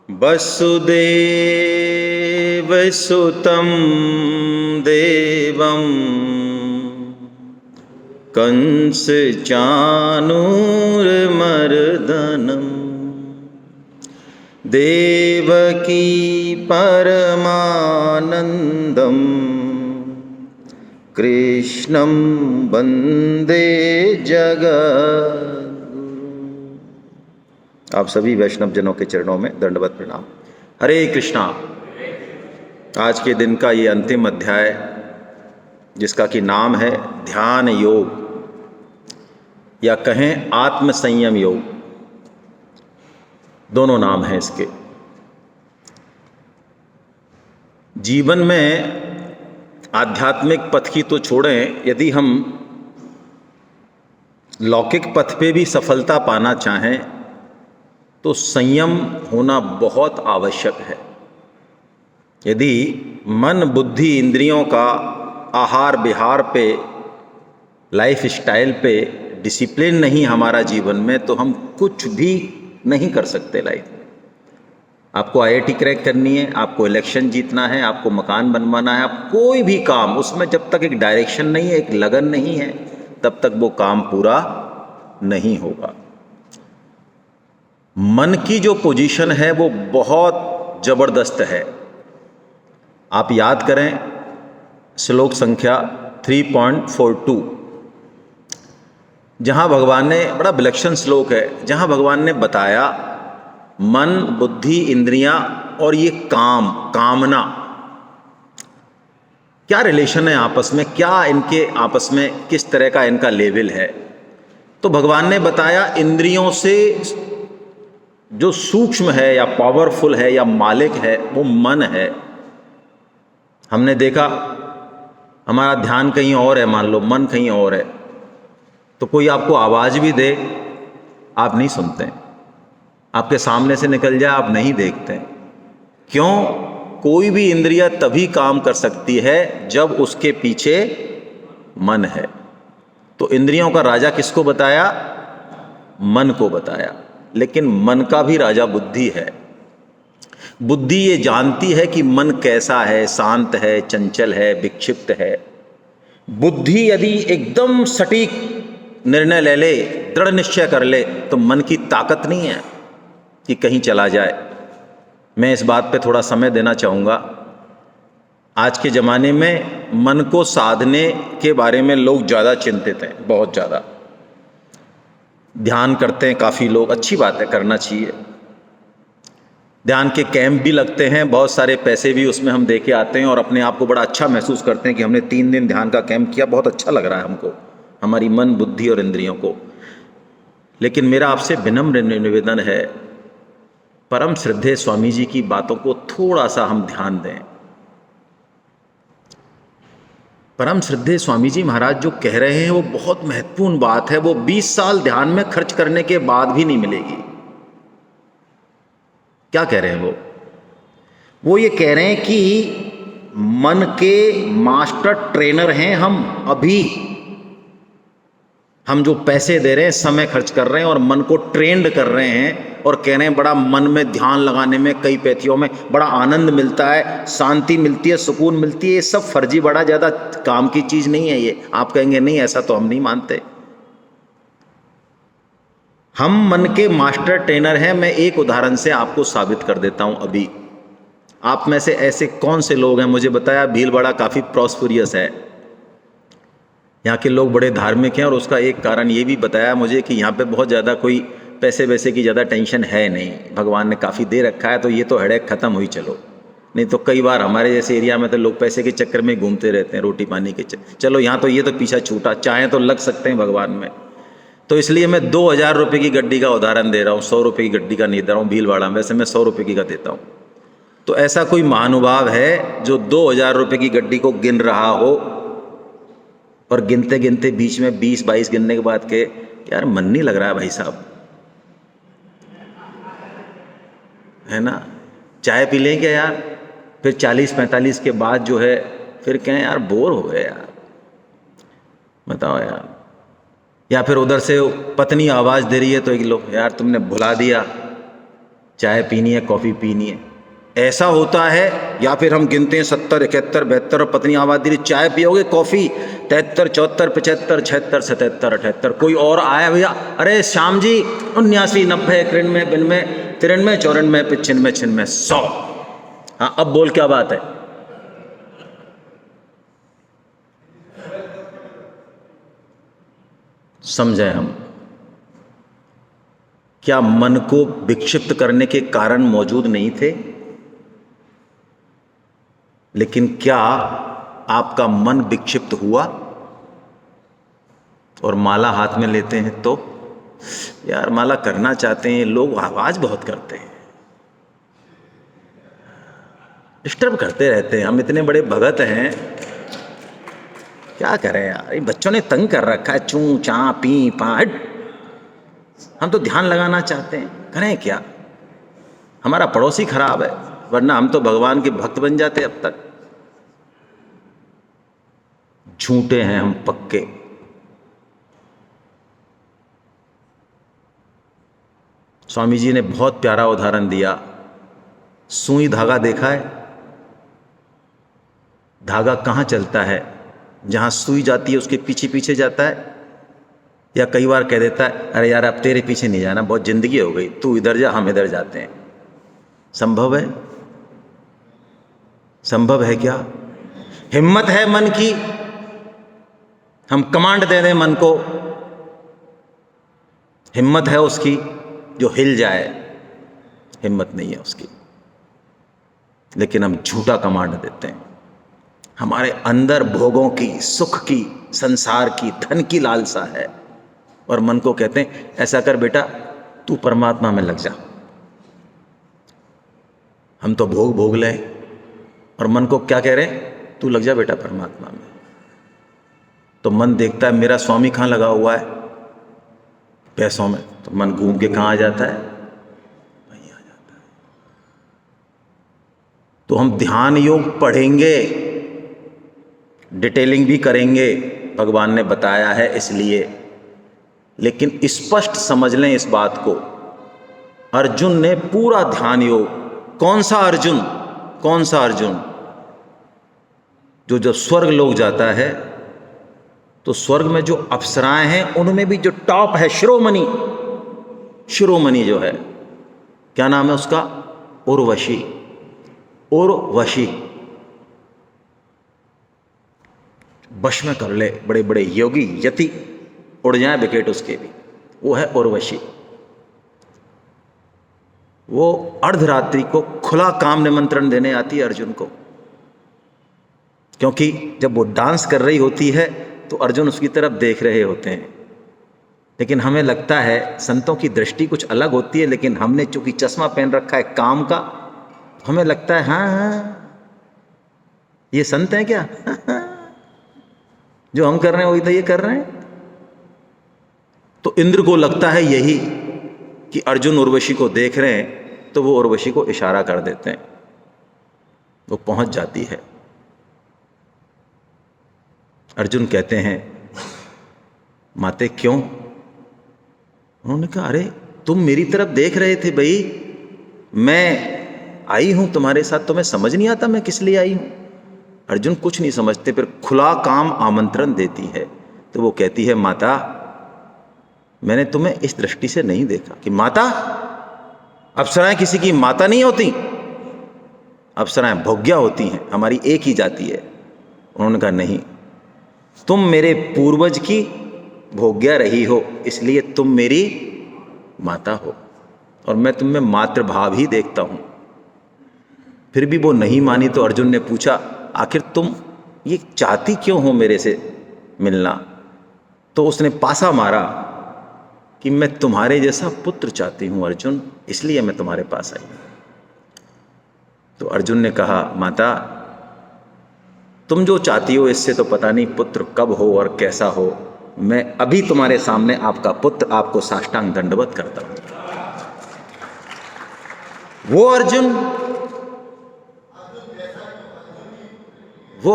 वसुदेवसुतं देवं कंसचाणूरमर्दनं देवकी परमानन्दं कृष्णं वन्दे जगद्गुरुम्। आप सभी वैष्णव जनों के चरणों में दंडवत प्रणाम। हरे कृष्णा। आज के दिन का ये अंतिम अध्याय जिसका कि नाम है ध्यान योग या कहें आत्म संयम योग, दोनों नाम हैं इसके। जीवन में आध्यात्मिक पथ की तो छोड़ें, यदि हम लौकिक पथ पे भी सफलता पाना चाहें तो संयम होना बहुत आवश्यक है। यदि मन बुद्धि इंद्रियों का आहार विहार पे, लाइफ स्टाइल पे डिसिप्लिन नहीं हमारा जीवन में, तो हम कुछ भी नहीं कर सकते लाइफ में। आपको आईआईटी क्रैक करनी है, आपको इलेक्शन जीतना है, आपको मकान बनवाना है, आप कोई भी काम, उसमें जब तक एक डायरेक्शन नहीं है, एक लगन नहीं है, तब तक वो काम पूरा नहीं होगा। मन की जो पोजीशन है वो बहुत जबरदस्त है। आप याद करें श्लोक संख्या 3.42, जहां भगवान ने, बड़ा विलक्षण श्लोक है, जहां भगवान ने बताया मन बुद्धि इंद्रियां और ये कामना क्या रिलेशन है आपस में, क्या इनके आपस में किस तरह का इनका लेवल है। तो भगवान ने बताया इंद्रियों से जो सूक्ष्म है या पावरफुल है या मालिक है वो मन है। हमने देखा हमारा ध्यान कहीं और है, मान लो मन कहीं और है, तो कोई आपको आवाज़ भी दे आप नहीं सुनते, आपके सामने से निकल जाए आप नहीं देखते। क्यों? कोई भी इंद्रिया तभी काम कर सकती है जब उसके पीछे मन है। तो इंद्रियों का राजा किसको बताया? मन को बताया। लेकिन मन का भी राजा बुद्धि है। बुद्धि ये जानती है कि मन कैसा है, शांत है, चंचल है, विक्षिप्त है। बुद्धि यदि एकदम सटीक निर्णय ले ले, दृढ़ निश्चय कर ले, तो मन की ताकत नहीं है कि कहीं चला जाए। मैं इस बात पे थोड़ा समय देना चाहूँगा। आज के ज़माने में मन को साधने के बारे में लोग ज़्यादा चिंतित हैं, बहुत ज़्यादा। ध्यान करते हैं काफ़ी लोग, अच्छी बात है, करना चाहिए। ध्यान के कैंप भी लगते हैं, बहुत सारे पैसे भी उसमें हम दे के आते हैं और अपने आप को बड़ा अच्छा महसूस करते हैं कि हमने 3 दिन ध्यान का कैंप किया, बहुत अच्छा लग रहा है हमको, हमारी मन बुद्धि और इंद्रियों को। लेकिन मेरा आपसे विनम्र निवेदन है, परम श्रद्धेय स्वामी जी की बातों को थोड़ा सा हम ध्यान दें। परम श्रद्धेय स्वामी जी महाराज जो कह रहे हैं वो बहुत महत्वपूर्ण बात है। वो 20 साल ध्यान में खर्च करने के बाद भी नहीं मिलेगी। क्या कह रहे हैं वो ये कह रहे हैं कि मन के मास्टर ट्रेनर हैं हम। अभी हम जो पैसे दे रहे हैं, समय खर्च कर रहे हैं और मन को ट्रेंड कर रहे हैं और कह रहे हैं बड़ा मन में ध्यान लगाने में, कई पैथियों में बड़ा आनंद मिलता है, शांति मिलती है, सुकून मिलती है। ये सब फर्जी, बड़ा ज़्यादा काम की चीज़ नहीं है ये। आप कहेंगे नहीं, ऐसा तो हम नहीं मानते। हम मन के मास्टर ट्रेनर हैं। मैं एक उदाहरण से आपको साबित कर देता हूं। अभी आप में से ऐसे कौन से लोग हैं, मुझे बताया भीलवाड़ा काफ़ी प्रॉस्पेरियस है, यहाँ के लोग बड़े धार्मिक हैं, और उसका एक कारण ये भी बताया मुझे कि यहाँ पे बहुत ज़्यादा कोई पैसे वैसे की ज़्यादा टेंशन है नहीं, भगवान ने काफ़ी दे रखा है, तो ये तो हेडेक ख़त्म हुई चलो। नहीं तो कई बार हमारे जैसे एरिया में तो लोग पैसे के चक्कर में घूमते रहते हैं, रोटी पानी के चक्कर। चलो यहाँ तो ये तो पीछा छूटा, चाहें तो लग सकते हैं भगवान में। तो इसलिए मैं 2000 रुपये की गड्डी का उदाहरण दे रहा हूँ, 100 रुपये की गड्डी का नहीं दे रहा हूँ। भीलवाड़ा में वैसे मैं 100 रुपये की का देता हूँ। तो ऐसा कोई महानुभाव है जो 2000 रुपये की गड्डी को गिन रहा हो और गिनते गिनते बीच में 20-22 गिनने के बाद के यार मन नहीं लग रहा है भाई साहब, है ना, चाय पी लें क्या यार, फिर 40-45 के बाद जो है फिर कहें यार बोर हो गए यार, बताओ यार। या फिर उधर से पत्नी आवाज़ दे रही है तो एक लोग यार तुमने भुला दिया, चाय पीनी है, कॉफ़ी पीनी है, ऐसा होता है। या फिर हम गिनते हैं 70, 71, 72 और पत्नी आवाज़ दे रही चाय पियोगे, कॉफ़ी 73, 74, 75, 76, 77, 78। कोई और आया भैया, अरे श्याम जी 79, 90, 91, 92, 93, 94, 95, 96, 100। हाँ अब बोल क्या बात है। समझे हम, क्या मन को विक्षिप्त करने के कारण मौजूद नहीं थे? लेकिन क्या आपका मन विक्षिप्त हुआ और माला हाथ में लेते हैं तो यार माला करना चाहते हैं, लोग आवाज बहुत करते हैं, डिस्टर्ब करते रहते हैं, हम इतने बड़े भगत हैं, क्या करें यार, बच्चों ने तंग कर रखा है, चूं चा पी पा, हम तो ध्यान लगाना चाहते हैं, करें क्या? हमारा पड़ोसी खराब है, वरना हम तो भगवान के भक्त बन जाते अब तक। झूठे हैं हम पक्के। स्वामी जी ने बहुत प्यारा उदाहरण दिया। सुई धागा देखा है? धागा कहाँ चलता है? जहाँ सुई जाती है उसके पीछे पीछे जाता है, या कई बार कह देता है अरे यार अब तेरे पीछे नहीं जाना, बहुत जिंदगी हो गई, तू इधर जा हम इधर जाते हैं। संभव है? संभव है क्या? हिम्मत है मन की, हम कमांड दे दें मन को, हिम्मत है उसकी जो हिल जाए? हिम्मत नहीं है उसकी। लेकिन हम झूठा कमांड देते हैं। हमारे अंदर भोगों की, सुख की, संसार की, धन की लालसा है, और मन को कहते हैं ऐसा कर बेटा तू परमात्मा में लग जा। हम तो भोग भोग ले, और मन को क्या कह रहे हैं? तू लग जा बेटा परमात्मा में। तो मन देखता है मेरा स्वामी कहाँ लगा हुआ है? पैसों में। तो मन घूम के कहाँ आ जाता है? वहीं आ जाता है। तो हम ध्यान योग पढ़ेंगे, डिटेलिंग भी करेंगे, भगवान ने बताया है इसलिए। लेकिन स्पष्ट समझ लें इस बात को, अर्जुन ने पूरा ध्यान योग, कौन सा अर्जुन? कौन सा अर्जुन? जो जब स्वर्ग लोग जाता है तो स्वर्ग में जो अप्सराएं हैं उनमें भी जो टॉप है, शिरोमणि, शिरोमणि जो है, क्या नाम है उसका? उर्वशी। उर्वशी वश में कर ले, बड़े बड़े योगी यति उड़ जाए विकेट उसके भी, वो है उर्वशी। वो अर्धरात्रि को खुला काम निमंत्रण देने आती है अर्जुन को, क्योंकि जब वो डांस कर रही होती है तो अर्जुन उसकी तरफ देख रहे होते हैं। लेकिन हमें लगता है, संतों की दृष्टि कुछ अलग होती है, लेकिन हमने चूंकि चश्मा पहन रखा है काम का, हमें लगता है हाँ ये संत है क्या? जो हम कर रहे हैं वही तो ये कर रहे हैं। तो इंद्र को लगता है यही कि अर्जुन उर्वशी को देख रहे हैं, तो वो उर्वशी को इशारा कर देते हैं, वो पहुंच जाती है। अर्जुन कहते हैं माते क्यों? उन्होंने कहा अरे तुम मेरी तरफ देख रहे थे भाई, मैं आई हूं तुम्हारे साथ, तुम्हें समझ नहीं आता मैं किस लिए आई हूं? अर्जुन कुछ नहीं समझते, फिर खुला काम आमंत्रण देती है। तो वो कहती है माता मैंने तुम्हें इस दृष्टि से नहीं देखा कि माता, अप्सराएं किसी की माता नहीं होती, अप्सराएं भोग्या होती हैं, हमारी एक ही जाति है। उन्होंने कहा नहीं, तुम मेरे पूर्वज की भोग्या रही हो, इसलिए तुम मेरी माता हो, और मैं तुम में मातृभाव ही देखता हूं। फिर भी वो नहीं मानी, तो अर्जुन ने पूछा आखिर तुम ये चाहती क्यों हो मेरे से मिलना? तो उसने पासा मारा कि मैं तुम्हारे जैसा पुत्र चाहती हूं अर्जुन, इसलिए मैं तुम्हारे पास आई। तो अर्जुन ने कहा माता तुम जो चाहती हो इससे तो पता नहीं पुत्र कब हो और कैसा हो, मैं अभी तुम्हारे सामने आपका पुत्र, आपको साष्टांग दंडवत करता हूं। वो अर्जुन, वो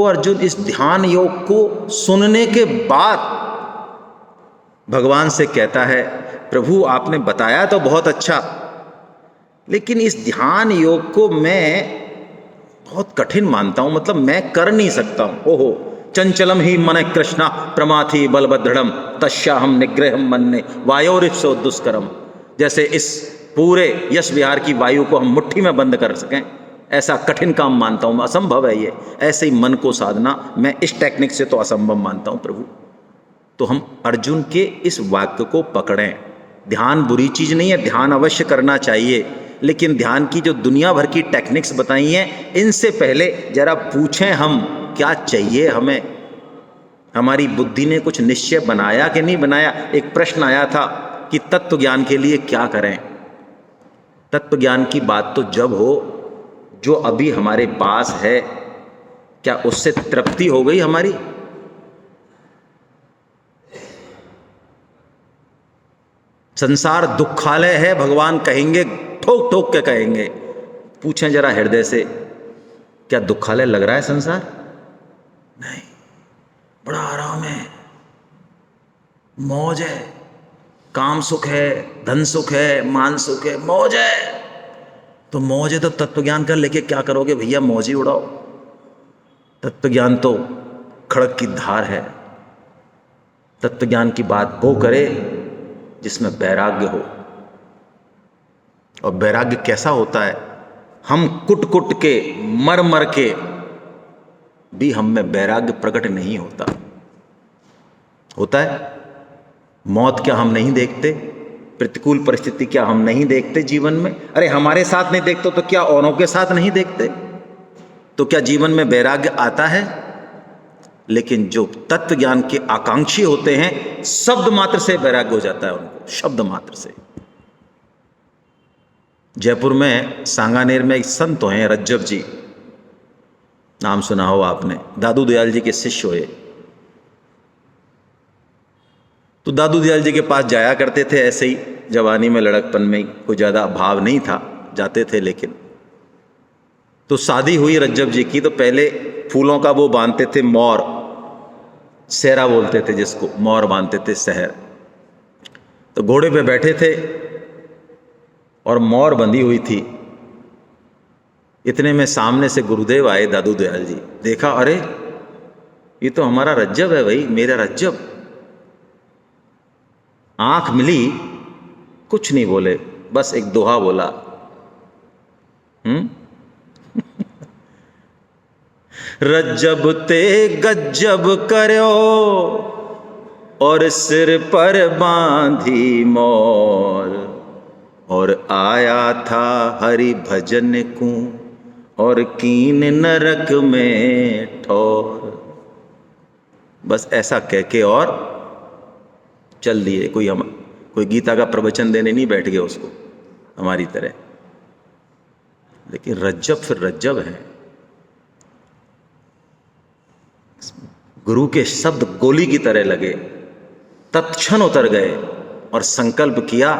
अर्जुन इस ध्यान योग को सुनने के बाद भगवान से कहता है, प्रभु आपने बताया तो बहुत अच्छा, लेकिन इस ध्यान योग को मैं बहुत कठिन मानता हूं, मतलब मैं कर नहीं सकता हूं। ओहो, चंचलम ही मन कृष्णा प्रमाथि बलभद्रम तस्याहम निग्रहम मन्ने वायोरिप्सो दुष्करम। जैसे इस पूरे यश विहार की वायु को हम मुट्ठी में बंद कर सकें, ऐसा कठिन काम मानता हूं, असंभव है ये। ऐसे ही मन को साधना मैं इस टेक्निक से तो असंभव मानता हूं प्रभु। तो हम अर्जुन के इस वाक्य को पकड़ें। ध्यान बुरी चीज नहीं है, ध्यान अवश्य करना चाहिए, लेकिन ध्यान की जो दुनिया भर की टेक्निक्स बताई हैं, इनसे पहले जरा पूछें हम क्या चाहिए हमें। हमारी बुद्धि ने कुछ निश्चय बनाया कि नहीं बनाया। एक प्रश्न आया था कि तत्व ज्ञान के लिए क्या करें। तत्व ज्ञान की बात तो जब हो जो अभी हमारे पास है, क्या उससे तृप्ति हो गई हमारी? संसार दुखालय है, भगवान कहेंगे, ठोक ठोक के कहेंगे। पूछें जरा हृदय से, क्या दुखालय लग रहा है संसार? नहीं, बड़ा आराम है, मौज है, काम सुख है, धन सुख है, मान सुख है, मौज है। तो मौज है तो तत्व ज्ञान का लेके क्या करोगे भैया? मौज ही उड़ाओ। तत्व ज्ञान तो खड़क की धार है। तत्व ज्ञान की बात वो करे जिसमें वैराग्य हो। और वैराग्य कैसा होता है? हम कुट कुट के मर मर के भी हम में वैराग्य प्रकट नहीं होता। होता है? मौत क्या हम नहीं देखते? प्रतिकूल परिस्थिति क्या हम नहीं देखते जीवन में? अरे हमारे साथ नहीं देखते तो क्या औरों के साथ नहीं देखते? तो क्या जीवन में वैराग्य आता है? लेकिन जो तत्व ज्ञान के आकांक्षी होते हैं, शब्द मात्र से वैराग्य हो जाता है उनको, शब्द मात्र से। जयपुर में सांगानेर में एक संत हैं, रज्जब जी, नाम सुना हो आपने, दादू दयाल जी के शिष्य हुए। तो दादू दयाल जी के पास जाया करते थे ऐसे ही, जवानी में, लड़कपन में ही, कोई ज़्यादा भाव नहीं था, जाते थे। लेकिन तो शादी हुई रज्जब जी की, तो पहले फूलों का वो बांधते थे, मोर, सहरा बोलते थे जिसको, मोर बांधते थे, सहर। तो घोड़े पे बैठे थे और मोर बंधी हुई थी। इतने में सामने से गुरुदेव आए, दादू दयाल जी। देखा, अरे ये तो हमारा रज्जब है भाई, मेरा रज्जब। आंख मिली, कुछ नहीं बोले, बस एक दोहा बोला, रज्जब ते गज्जब करो और सिर पर बांधी मोर, और आया था हरि भजन को और कीन नरक में ठोर। बस ऐसा कह के और चल दिए। कोई गीता का प्रवचन देने नहीं बैठ गया उसको हमारी तरह। लेकिन रज्जब फिर रज्जब है। गुरु के शब्द गोली की तरह लगे, तत्क्षण उतर गए और संकल्प किया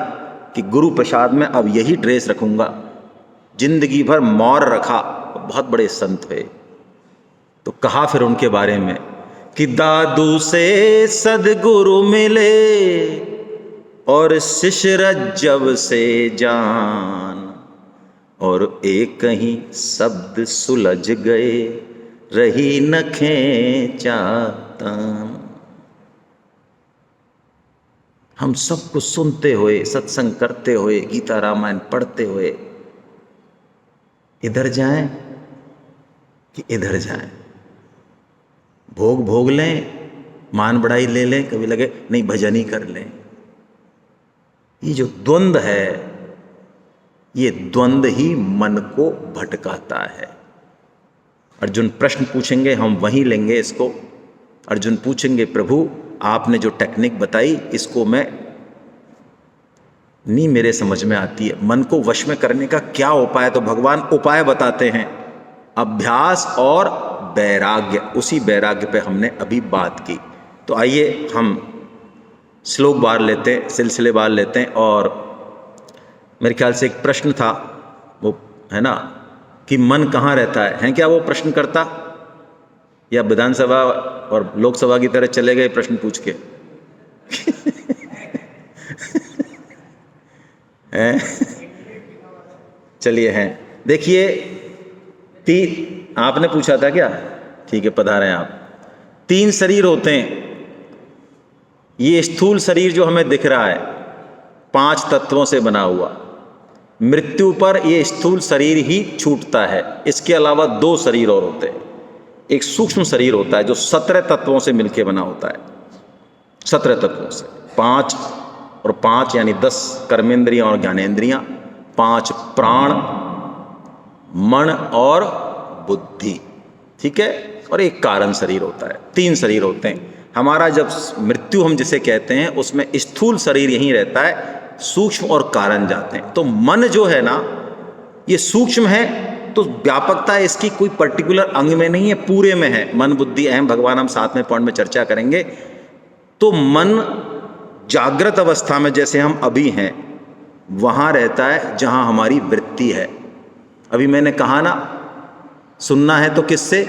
कि गुरु प्रसाद में अब यही ड्रेस रखूंगा। जिंदगी भर मौर रखा, बहुत बड़े संत हुए। तो कहा फिर उनके बारे में कि दादू से सदगुरु मिले और शिष्य रज्जब से जान, और एक ही शब्द सुलझ गए, रही न खींचातान। हम सब कुछ सुनते हुए, सत्संग करते हुए, गीता रामायण पढ़ते हुए इधर जाएं कि इधर जाएं, भोग लें, मान बढ़ाई ले लें, कभी लगे नहीं भजन ही कर लें। ये जो द्वंद्व है, ये द्वंद्व ही मन को भटकाता है। अर्जुन प्रश्न पूछेंगे, हम वहीं लेंगे इसको। अर्जुन पूछेंगे, प्रभु आपने जो टेक्निक बताई, इसको मैं नहीं, मेरे समझ में आती है, मन को वश में करने का क्या उपाय है? तो भगवान उपाय बताते हैं, अभ्यास और वैराग्य। उसी वैराग्य पे हमने अभी बात की। तो आइए हम श्लोक बार लेते हैं, सिलसिलेवार लेते हैं। और मेरे ख्याल से एक प्रश्न था, वो है ना, कि मन कहाँ रहता है क्या वो प्रश्न करता, या विधानसभा और लोकसभा की तरह चले गए प्रश्न पूछ के? हैं? चलिए हैं, देखिए आपने पूछा था क्या? ठीक है, पधारे आप। 3 शरीर होते हैं। ये स्थूल शरीर जो हमें दिख रहा है 5 तत्वों से बना हुआ, मृत्यु पर ये स्थूल शरीर ही छूटता है। इसके अलावा 2 शरीर और होते हैं। एक सूक्ष्म शरीर होता है जो 17 तत्वों से मिलकर बना होता है। 17 तत्वों से, 5 और 5 यानी 10 कर्मेंद्रियां और ज्ञानेंद्रियां, 5 प्राण, मन और बुद्धि, ठीक है, और एक कारण शरीर होता है। 3 शरीर होते हैं। हमारा जब मृत्यु हम जिसे कहते हैं उसमें स्थूल शरीर यहीं रहता है, सूक्ष्म और कारण जाते हैं। तो मन जो है ना ये सूक्ष्म है, तो व्यापकता इसकी कोई पर्टिकुलर अंग में नहीं है, पूरे में है। मन बुद्धि अहम भगवान हम साथ में पॉइंट में चर्चा करेंगे। तो मन जागृत अवस्था में जैसे हम अभी हैं वहाँ रहता है जहाँ हमारी वृत्ति है। अभी मैंने कहा ना सुनना है तो किससे?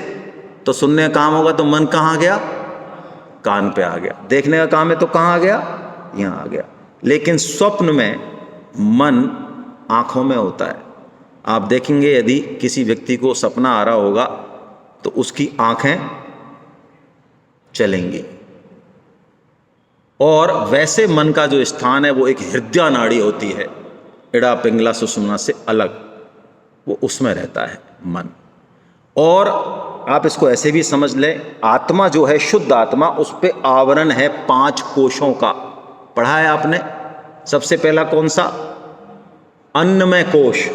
तो सुनने का काम होगा तो मन कहाँ गया? कान पे आ गया। देखने का काम है तो कहाँ आ गया? यहाँ आ गया। लेकिन स्वप्न में मन आँखों में होता है। आप देखेंगे यदि किसी व्यक्ति को सपना आ रहा होगा तो उसकी आँखें चलेंगी। और वैसे मन का जो स्थान है वो एक हृदय नाड़ी होती है, इड़ा पिंगला सुषुम्ना से अलग, वो उसमें रहता है मन। और आप इसको ऐसे भी समझ लें, आत्मा जो है शुद्ध आत्मा, उस पे आवरण है 5 कोशों का। पढ़ा है आपने? सबसे पहला कौन सा? अन्नमय कोश,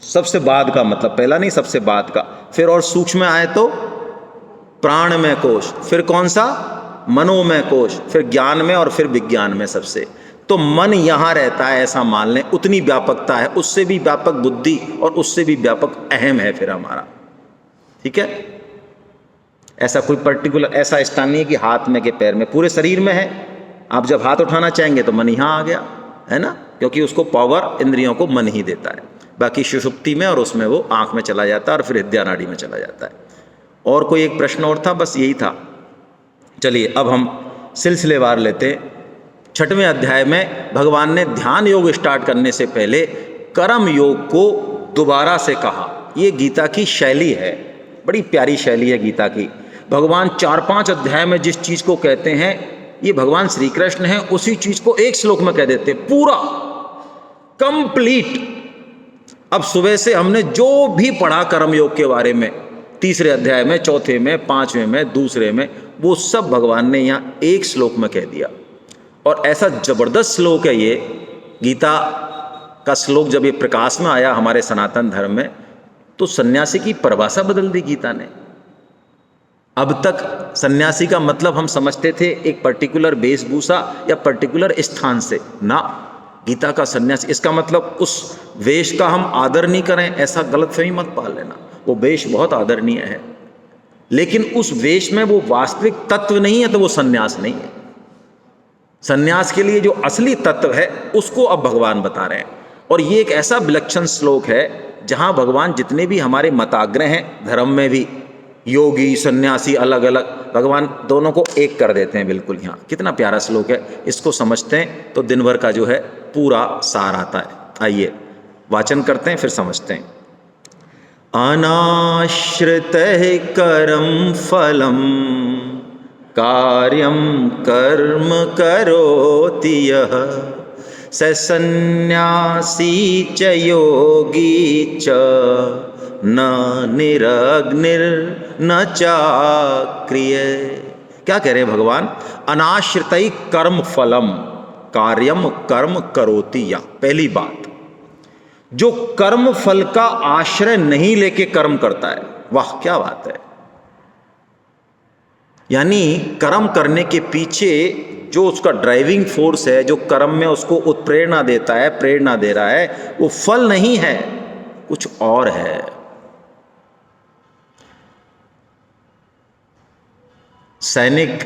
सबसे बाद का, मतलब पहला नहीं सबसे बाद का। फिर और सूक्ष्म आए तो प्राणमय कोश, फिर कौन सा? मनोमय कोश, फिर ज्ञान में और फिर विज्ञान में सबसे। तो मन यहाँ रहता है ऐसा मान लें, उतनी व्यापकता है। उससे भी व्यापक बुद्धि और उससे भी व्यापक अहम है फिर हमारा, ठीक है। ऐसा कोई पर्टिकुलर ऐसा स्थान नहीं है कि हाथ में के पैर में, पूरे शरीर में है। आप जब हाथ उठाना चाहेंगे तो मन यहाँ आ गया, है ना, क्योंकि उसको पावर इंद्रियों को मन ही देता है। बाकी सुषुप्ति में और उसमें वो आँख में चला जाता है और फिर हृदय नाड़ी में चला जाता है। और कोई एक प्रश्न और था? बस यही था। चलिए अब हम सिलसिलेवार लेते हैं। 6वें अध्याय में भगवान ने ध्यान योग स्टार्ट करने से पहले कर्म योग को दोबारा से कहा। ये गीता की शैली है, बड़ी प्यारी शैली है गीता की। भगवान 4-5 अध्याय में जिस चीज़ को कहते हैं, ये भगवान श्री कृष्ण हैं, उसी चीज़ को एक श्लोक में कह देते हैं, पूरा कंप्लीट। अब सुबह से हमने जो भी पढ़ा कर्म योग के बारे में, 3रे अध्याय में, 4थे में, 5वें में, दूसरे में, वो सब भगवान ने यहाँ एक श्लोक में कह दिया। और ऐसा जबरदस्त श्लोक है ये गीता का श्लोक। जब ये प्रकाश में आया हमारे सनातन धर्म में, तो सन्यासी की परिभाषा बदल दी गीता ने। अब तक सन्यासी का मतलब हम समझते थे एक पर्टिकुलर वेशभूषा या पर्टिकुलर स्थान से ना। गीता का सन्यासी, इसका मतलब उस वेश का हम आदर नहीं करें, ऐसा गलतफहमी मत पाल लेना। वो वेश बहुत आदरणीय है, लेकिन उस वेश में वो वास्तविक तत्व नहीं है, तो वो सन्यास नहीं है। सन्यास के लिए जो असली तत्व है उसको अब भगवान बता रहे हैं। और ये एक ऐसा विलक्षण श्लोक है जहां भगवान जितने भी हमारे मताग्रह हैं धर्म में भी, योगी सन्यासी अलग अलग, भगवान दोनों को एक कर देते हैं बिल्कुल। यहाँ कितना प्यारा श्लोक है, इसको समझते हैं तो दिन भर का जो है पूरा सार आता है। आइए वाचन करते हैं फिर समझते हैं। अनाश्रितः कर्म फलम कार्यम कर्म करोति यः स सन्यासी च योगी च न निरग्निर न चाक्रिय। क्या कह रहे हैं भगवान? अनाश्रितः कर्म फलम कार्यम कर्म करोति यः। पहली बात, जो कर्म फल का आश्रय नहीं लेके कर्म करता है, वाह क्या बात है। यानी कर्म करने के पीछे जो उसका ड्राइविंग फोर्स है, जो कर्म में उसको उत्प्रेरणा देता है, प्रेरणा दे रहा है, वो फल नहीं है, कुछ और है। सैनिक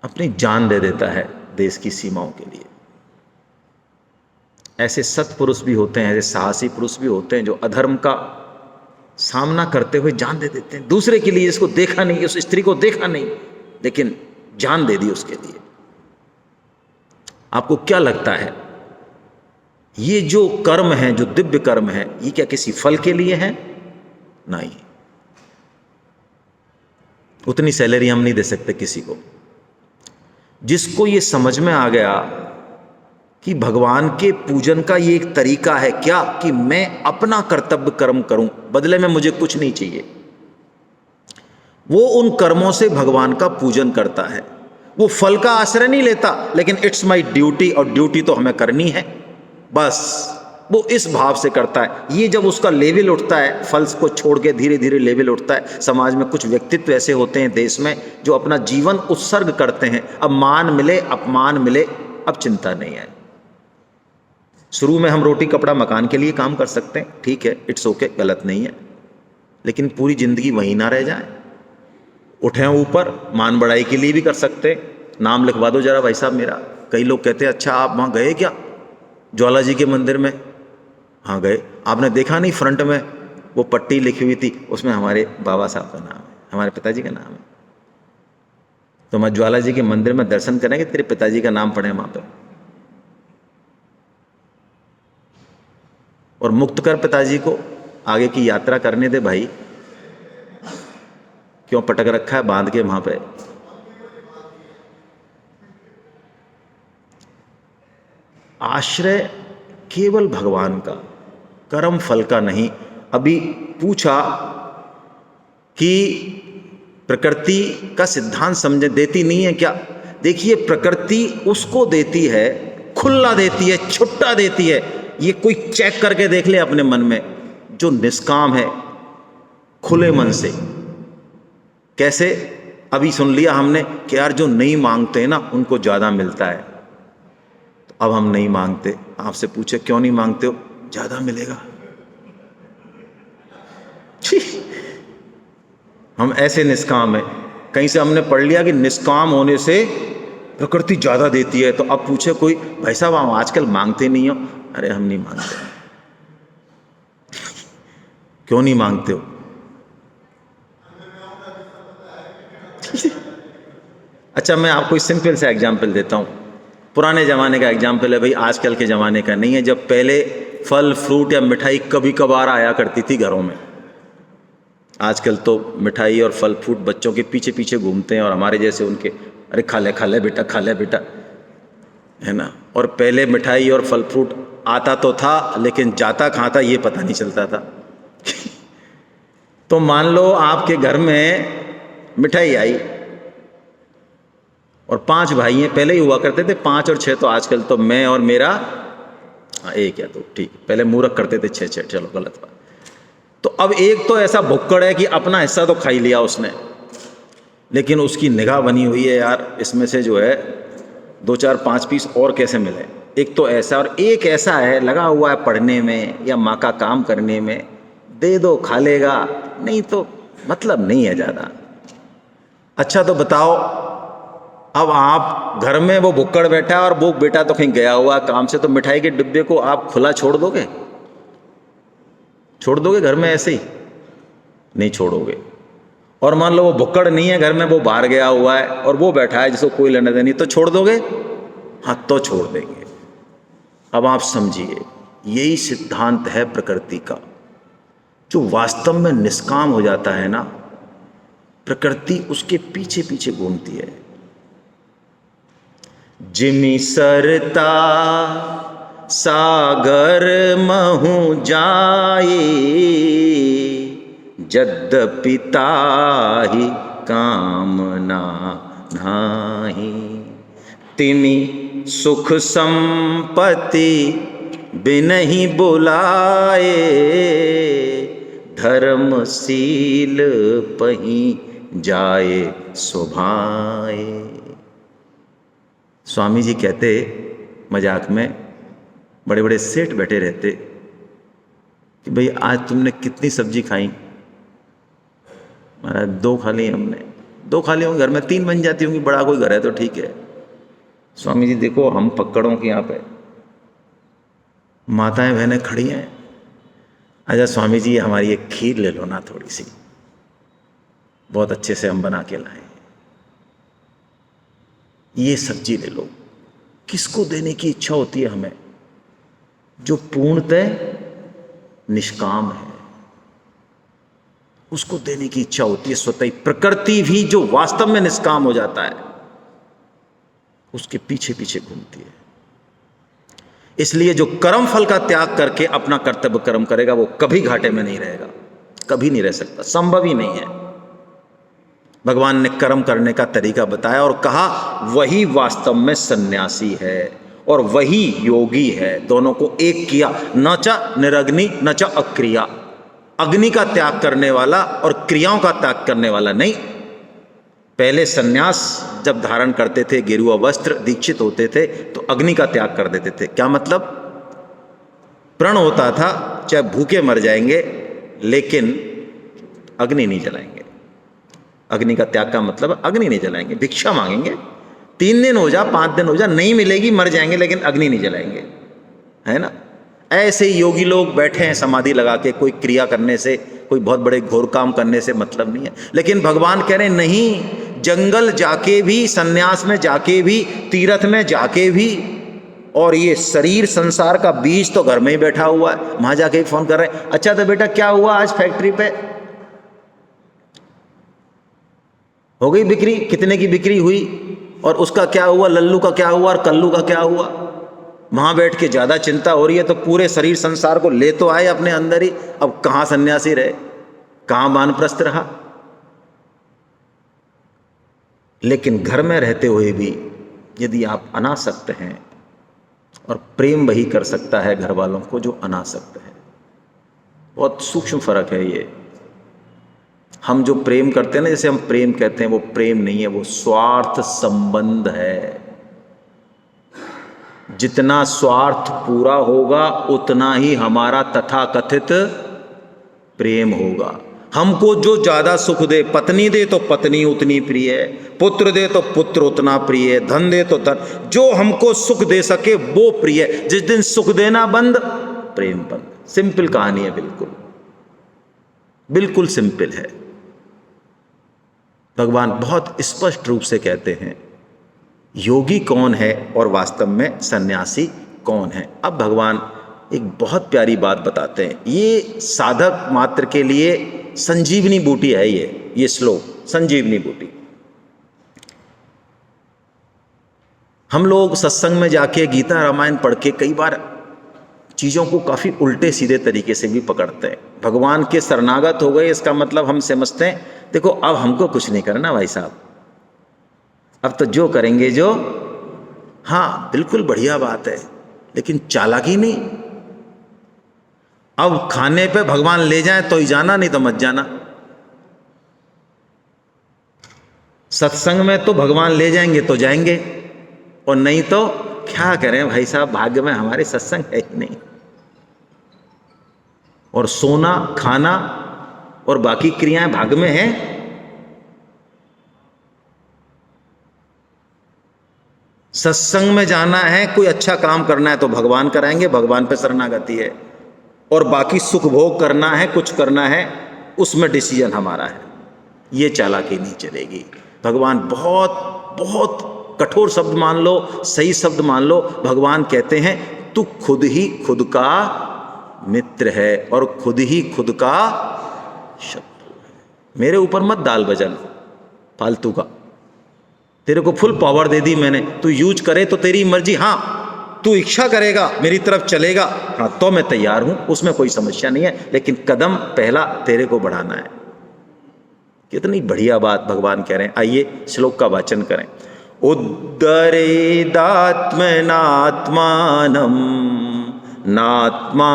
अपनी जान दे देता है देश की सीमाओं के लिए। ऐसे सत्पुरुष भी होते हैं, ऐसे साहसी पुरुष भी होते हैं जो अधर्म का सामना करते हुए जान दे देते हैं दूसरे के लिए। जिसको देखा नहीं, उस स्त्री को देखा नहीं, लेकिन जान दे दी उसके लिए। आपको क्या लगता है, ये जो कर्म है, जो दिव्य कर्म है, ये क्या किसी फल के लिए है? नहीं, उतनी सैलरी हम नहीं दे सकते किसी को। जिसको ये समझ में आ गया कि भगवान के पूजन का ये एक तरीका है क्या, कि मैं अपना कर्तव्य कर्म करूं, बदले में मुझे कुछ नहीं चाहिए, वो उन कर्मों से भगवान का पूजन करता है। वो फल का आश्रय नहीं लेता, लेकिन इट्स माई ड्यूटी, और ड्यूटी तो हमें करनी है, बस वो इस भाव से करता है। ये जब उसका लेवल उठता है, फल को छोड़ के धीरे धीरे लेवल उठता है। समाज में कुछ व्यक्तित्व ऐसे होते हैं देश में, जो अपना जीवन उत्सर्ग करते हैं। अब मान मिले अपमान मिले, अब चिंता नहीं है। शुरू में हम रोटी कपड़ा मकान के लिए काम कर सकते हैं, ठीक है, इट्स ओके, गलत नहीं है, लेकिन पूरी जिंदगी वहीं ना रह जाए। उठें ऊपर, मान बढ़ाई के लिए भी कर सकते हैं। नाम लिखवा दो जरा भाई साहब मेरा। कई लोग कहते हैं अच्छा आप वहाँ गए क्या, ज्वाला जी के मंदिर में? हाँ गए। आपने देखा नहीं फ्रंट में वो पट्टी लिखी हुई थी, उसमें हमारे बाबा साहब का नाम है, हमारे पिताजी का नाम है। तो मैं ज्वाला जी के मंदिर में दर्शन करेंगे, तेरे पिताजी का नाम पढ़े वहाँ पे, और मुक्त कर पिताजी को, आगे की यात्रा करने दे भाई। क्यों पटक रखा है बांध के वहां पे? आश्रय केवल भगवान का, कर्म फल का नहीं। अभी पूछा कि प्रकृति का सिद्धांत समझे, देती नहीं है क्या? देखिए, प्रकृति उसको देती है, खुला देती है, छुट्टा देती है। ये कोई चेक करके देख ले अपने मन में, जो निष्काम है खुले मन से। कैसे? अभी सुन लिया हमने कि यार जो नहीं मांगते हैं ना उनको ज्यादा मिलता है, तो अब हम नहीं मांगते। आपसे पूछे क्यों नहीं मांगते हो? ज्यादा मिलेगा। हम ऐसे निष्काम है। कहीं से हमने पढ़ लिया कि निष्काम होने से प्रकृति ज्यादा देती है, तो अब पूछे कोई भाई साहब हम आजकल मांगते नहीं हो? अरे हम नहीं मांगते। क्यों नहीं मांगते हो? अच्छा, मैं आपको एक सिंपल सा एग्जाम्पल देता हूँ। पुराने ज़माने का एग्जाम्पल है भाई, आजकल के ज़माने का नहीं है। जब पहले फल फ्रूट या मिठाई कभी कभार आया करती थी घरों में, आजकल तो मिठाई और फल फ्रूट बच्चों के पीछे पीछे घूमते हैं, और हमारे जैसे उनके अरे खा ले बेटा, खा ले बेटा, है ना। और पहले मिठाई और फल फ्रूट आता तो था, लेकिन जाता कहाँ था ये पता नहीं चलता था। तो मान लो आपके घर में मिठाई आई, और 5 भाई हैं, पहले ही हुआ करते थे 5 और 6, तो आजकल तो मैं और मेरा एक या तो ठीक, पहले मूर्ख करते थे 6-6, चलो गलत बात। तो अब एक तो ऐसा भुक्कड़ है कि अपना हिस्सा तो खा ही लिया उसने, लेकिन उसकी निगाह बनी हुई है यार इसमें से जो है 2-4-5 पीस और कैसे मिले। एक तो ऐसा, और एक ऐसा है लगा हुआ है पढ़ने में या माँ का काम करने में, दे दो खा लेगा, नहीं तो मतलब नहीं है ज़्यादा। अच्छा तो बताओ, अब आप घर में वो भुक्कड़ बैठा है और वो बेटा तो कहीं गया हुआ काम से, तो मिठाई के डिब्बे को आप खुला छोड़ दोगे? छोड़ दोगे घर में ऐसे ही? नहीं छोड़ोगे। और मान लो वो भुक्कड़ नहीं है घर में, वो बाहर गया हुआ है और वो बैठा है जिसको कोई लेना देना नहीं, तो छोड़ दोगे? हाँ, तो छोड़ देंगे। अब आप समझिए, यही सिद्धांत है प्रकृति का। जो वास्तव में निष्काम हो जाता है ना, प्रकृति उसके पीछे पीछे घूमती है। जिमि सरता सागर महु जाए, यद्यपि ताहि कामना नाही। तिमि सुख संपत्ति बिनहि बुलाए, धर्मशील पही जाए शोभाए। स्वामी जी कहते मजाक में, बड़े बड़े सेठ बैठे रहते कि भाई आज तुमने कितनी सब्जी खाई? महाराज 2 खा ली हमने। 2 खा ली होंगी, घर में 3 बन जाती होंगी, बड़ा कोई घर है तो ठीक है। स्वामी जी देखो हम पकड़ों के यहाँ पे माताएं बहनें खड़ी हैं, अच्छा स्वामी जी हमारी एक खीर ले लो ना, थोड़ी सी, बहुत अच्छे से हम बना के लाए। ये सब्जी ले लो, किसको देने की इच्छा होती है हमें? जो पूर्णतः निष्काम है, उसको देने की इच्छा होती है स्वतः ही। प्रकृति भी जो वास्तव में निष्काम हो जाता है, उसके पीछे पीछे घूमती है। इसलिए जो कर्म फल का त्याग करके अपना कर्तव्य कर्म करेगा, वो कभी घाटे में नहीं रहेगा, कभी नहीं रह सकता, संभव ही नहीं है। भगवान ने कर्म करने का तरीका बताया और कहा वही वास्तव में सन्यासी है और वही योगी है। दोनों को एक किया, न च निरग्नि न च अक्रिया। अग्नि का त्याग करने वाला और क्रियाओं का त्याग करने वाला नहीं। पहले सन्यास जब धारण करते थे, गेरुआ वस्त्र, दीक्षित होते थे, तो अग्नि का त्याग कर देते थे। क्या मतलब? प्रण होता था चाहे भूखे मर जाएंगे लेकिन अग्नि नहीं जलाएंगे। अग्नि का त्याग का मतलब अग्नि नहीं जलाएंगे। भिक्षा मांगेंगे, 3 दिन हो जा 5 दिन हो जा, नहीं मिलेगी, मर जाएंगे, लेकिन अग्नि नहीं जलाएंगे, है ना। ऐसे ही योगी लोग बैठे हैं समाधि लगा के, कोई क्रिया करने से, कोई बहुत बड़े घोर काम करने से मतलब नहीं है। लेकिन भगवान कह रहे हैं नहीं, जंगल जाके भी, सन्यास में जाके भी, तीर्थ में जाके भी, और ये शरीर संसार का बीज तो घर में ही बैठा हुआ है। वहां जाके ही फोन कर रहे हैं, अच्छा तो बेटा क्या हुआ आज फैक्ट्री पे, हो गई बिक्री, कितने की बिक्री हुई, और उसका क्या हुआ, लल्लू का क्या हुआ और कल्लू का क्या हुआ। वहां बैठ के ज्यादा चिंता हो रही है तो पूरे शरीर संसार को ले तो आए अपने अंदर ही। अब कहां सन्यासी रहे, कहां वानप्रस्थ रहा। लेकिन घर में रहते हुए भी यदि आप अनासक्त हैं, और प्रेम वही कर सकता है घर वालों को जो अनासक्त है। बहुत सूक्ष्म फर्क है ये। हम जो प्रेम करते हैं ना, जैसे हम प्रेम कहते हैं, वो प्रेम नहीं है, वो स्वार्थ संबंध है। जितना स्वार्थ पूरा होगा उतना ही हमारा तथाकथित प्रेम होगा। हमको जो ज्यादा सुख दे, पत्नी दे तो पत्नी उतनी प्रिय है, पुत्र दे तो पुत्र उतना प्रिय है, धन दे तो धन, जो हमको सुख दे सके वो प्रिय है। जिस दिन सुख देना बंद, प्रेम बंद। सिंपल कहानी है, बिल्कुल बिल्कुल सिंपल है। भगवान बहुत स्पष्ट रूप से कहते हैं योगी कौन है और वास्तव में सन्यासी कौन है। अब भगवान एक बहुत प्यारी बात बताते हैं। ये साधक मात्र के लिए संजीवनी बूटी है। ये श्लोक संजीवनी बूटी। हम लोग सत्संग में जाके गीता रामायण पढ़ के कई बार चीज़ों को काफ़ी उल्टे सीधे तरीके से भी पकड़ते हैं। भगवान के शरणागत हो गए, इसका मतलब हम समझते हैं देखो अब हमको कुछ नहीं करना भाई साहब, अब तो जो करेंगे जो। हाँ बिल्कुल बढ़िया बात है, लेकिन चालाकी नहीं। अब खाने पे भगवान ले जाए तो ही जाना, नहीं तो मत जाना। सत्संग में तो भगवान ले जाएंगे तो जाएंगे, और नहीं तो क्या करें भाई साहब, भाग्य में हमारे सत्संग है ही नहीं। और सोना खाना और बाकी क्रियाएं भाग्य में हैं। सत्संग में जाना है, कोई अच्छा काम करना है तो भगवान कराएंगे, भगवान पे शरणागति है। और बाकी सुख भोग करना है, कुछ करना है, उसमें डिसीजन हमारा है। ये चालाकी नहीं चलेगी। भगवान बहुत बहुत कठोर शब्द मान लो, सही शब्द मान लो। भगवान कहते हैं तू खुद ही खुद का मित्र है और खुद ही खुद का शत्रु है। मेरे ऊपर मत डाल वजन फालतू का। तेरे को फुल पावर दे दी मैंने, तू यूज करे तो तेरी मर्जी। हाँ तू इच्छा करेगा, मेरी तरफ चलेगा, हाँ तो मैं तैयार हूं, उसमें कोई समस्या नहीं है। लेकिन कदम पहला तेरे को बढ़ाना है। कितनी बढ़िया बात भगवान कह रहे हैं। आइए श्लोक का वाचन करें। उद्धरेदात्मनात्मानं नात्मानमवसादये।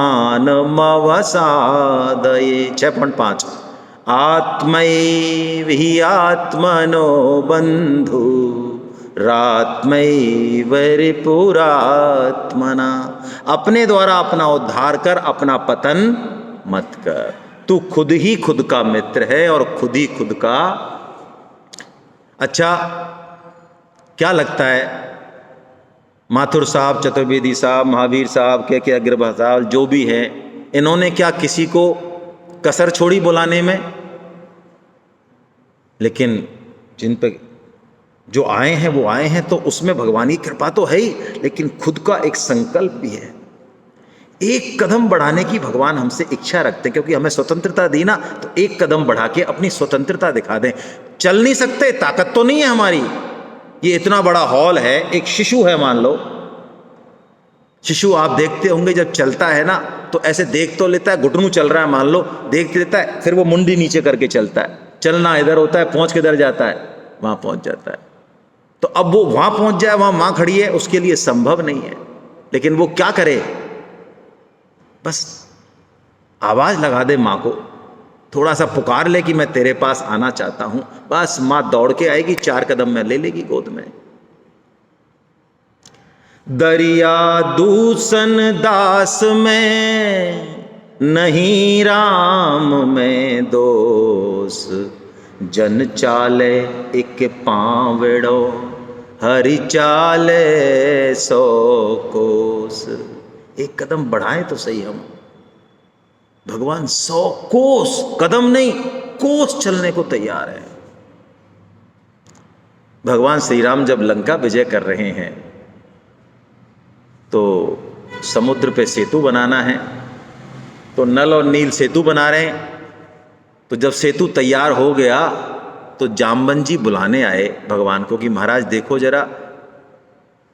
6.5 आत्मैव हि आत्मनो बंधु रात्मैव रिपुरात्मना। अपने द्वारा अपना उद्धार कर, अपना पतन मत कर। तू खुद ही खुद का मित्र है और खुद ही खुद का। अच्छा क्या लगता है माथुर साहब, चतुर्वेदी साहब, महावीर साहब, के अग्रवाल साहब, जो भी हैं, इन्होंने क्या किसी को कसर छोड़ी बुलाने में? लेकिन जिन पे जो आए हैं वो आए हैं, तो उसमें भगवान की कृपा तो है ही, लेकिन खुद का एक संकल्प भी है। एक कदम बढ़ाने की भगवान हमसे इच्छा रखते हैं, क्योंकि हमें स्वतंत्रता दी ना, तो एक कदम बढ़ा के अपनी स्वतंत्रता दिखा दें। चल नहीं सकते, ताकत तो नहीं है हमारी। ये इतना बड़ा हॉल है, एक शिशु है मान लो, शिशु आप देखते होंगे जब चलता है ना, तो ऐसे देख तो लेता है, घुटनों चल रहा है मान लो, देख लेता है, फिर वो मुंडी नीचे करके चलता है। चलना इधर होता है, पहुंच किधर जाता है, वहां पहुंच जाता है। तो अब वो वहां पहुंच जाए, वहां मां खड़ी है, उसके लिए संभव नहीं है। लेकिन वो क्या करे, बस आवाज लगा दे मां को, थोड़ा सा पुकार ले कि मैं तेरे पास आना चाहता हूं, बस मां दौड़ के आएगी, 4 कदम में ले लेगी गोद में। दरिया दूसन दास में नहीं राम में दोष, जन चाले एक पावड़ो हरि चाले 100 कोस। एक कदम बढ़ाएं तो सही हम, भगवान 100 कोस, कदम नहीं कोस चलने को तैयार है। भगवान श्री राम जब लंका विजय कर रहे हैं तो समुद्र पे सेतु बनाना है, तो नल और नील सेतु बना रहे हैं। तो जब सेतु तैयार हो गया तो जामवंत जी बुलाने आए भगवान को कि महाराज देखो जरा,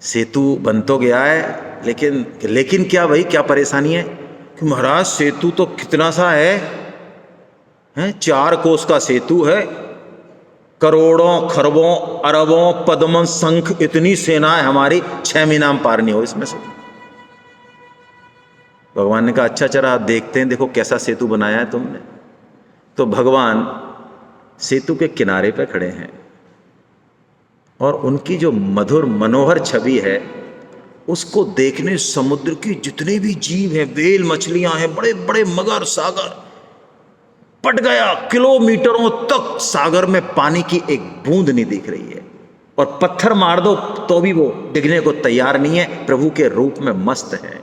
सेतु बन तो गया है, लेकिन क्या भाई, क्या परेशानी है? कि महाराज सेतु तो कितना सा है 4 कोस का सेतु है, करोड़ों खरबों अरबों पद्म शंख इतनी सेना है हमारी, 6 महीना में पार नहीं हो इसमें से। भगवान ने कहा अच्छा चला आप देखते हैं, देखो कैसा सेतु बनाया है तुमने। तो भगवान सेतु के किनारे पे खड़े हैं और उनकी जो मधुर मनोहर छवि है उसको देखने समुद्र की जितने भी जीव हैं, वेल मछलियां हैं, बड़े बड़े मगर, सागर पट गया, किलोमीटरों तक सागर में पानी की एक बूंद नहीं दिख रही है, और पत्थर मार दो तो भी वो डिगने को तैयार नहीं है, प्रभु के रूप में मस्त है।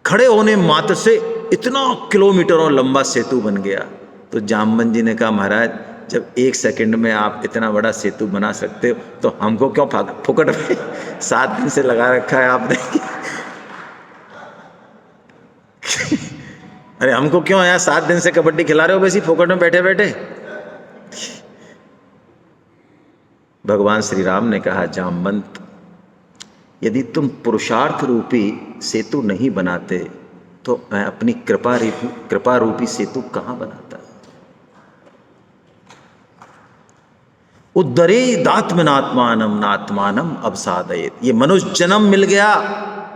खड़े होने मात्र से इतना किलोमीटरों लंबा सेतु बन गया। तो जामवंत जी ने कहा महाराज जब 1 सेकंड में आप इतना बड़ा सेतु बना सकते हो तो हमको क्यों फुकट में 7 दिन से लगा रखा है आपने अरे हमको क्यों यहाँ 7 दिन से कबड्डी खिला रहे हो वैसी फोकट में बैठे बैठे। भगवान श्री राम ने कहा जामवंत, यदि तुम पुरुषार्थ रूपी सेतु नहीं बनाते तो मैं अपनी कृपा रूपी सेतु कहां बनाता। उद्धरे दात्मनात्मानम नात्मानम अवसादयेत। ये मनुष्य जन्म मिल गया,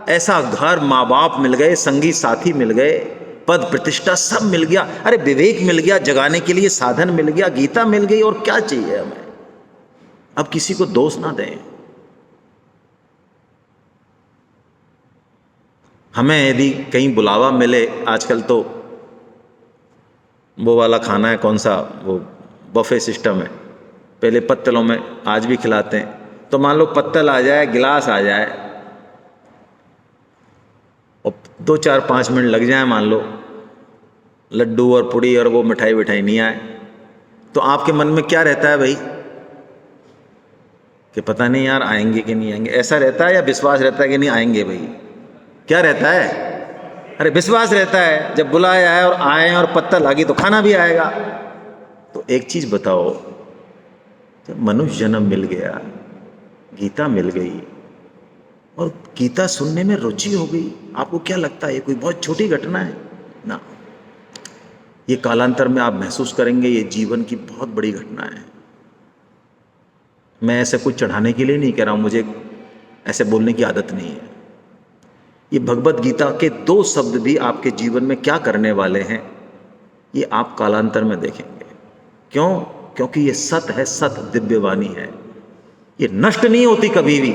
ऐसा घर, माँ बाप मिल गए, संगी साथी मिल गए, पद प्रतिष्ठा सब मिल गया, अरे विवेक मिल गया, जगाने के लिए साधन मिल गया, गीता मिल गई, और क्या चाहिए हमें। अब किसी को दोष ना दें। हमें यदि कहीं बुलावा मिले, आजकल तो वो वाला खाना है, कौन सा, वो बफे सिस्टम है, पहले पत्तलों में आज भी खिलाते हैं, तो मान लो पत्तल आ जाए, गिलास आ जाए और 2-4-5 मिनट लग जाए, मान लो लड्डू और पुड़ी और वो मिठाई विठाई नहीं आए, तो आपके मन में क्या रहता है भाई कि पता नहीं यार आएंगे कि नहीं आएंगे, ऐसा रहता है, या विश्वास रहता है कि नहीं आएंगे भाई, क्या रहता है? अरे विश्वास रहता है, जब बुलाया है और आए और पत्तल आ गई तो खाना भी आएगा। तो एक चीज बताओ, जब मनुष्य जन्म मिल गया, गीता मिल गई और गीता सुनने में रुचि हो गई, आपको क्या लगता है ये कोई बहुत छोटी घटना है? ना, ये कालांतर में आप महसूस करेंगे ये जीवन की बहुत बड़ी घटना है। मैं ऐसे कुछ चढ़ाने के लिए नहीं कह रहा हूं, मुझे ऐसे बोलने की आदत नहीं है। ये भगवत गीता के 2 शब्द भी आपके जीवन में क्या करने वाले हैं ये आप कालांतर में देखेंगे। क्यों? क्योंकि ये सत है, सत दिव्यवाणी है, ये नष्ट नहीं होती कभी भी।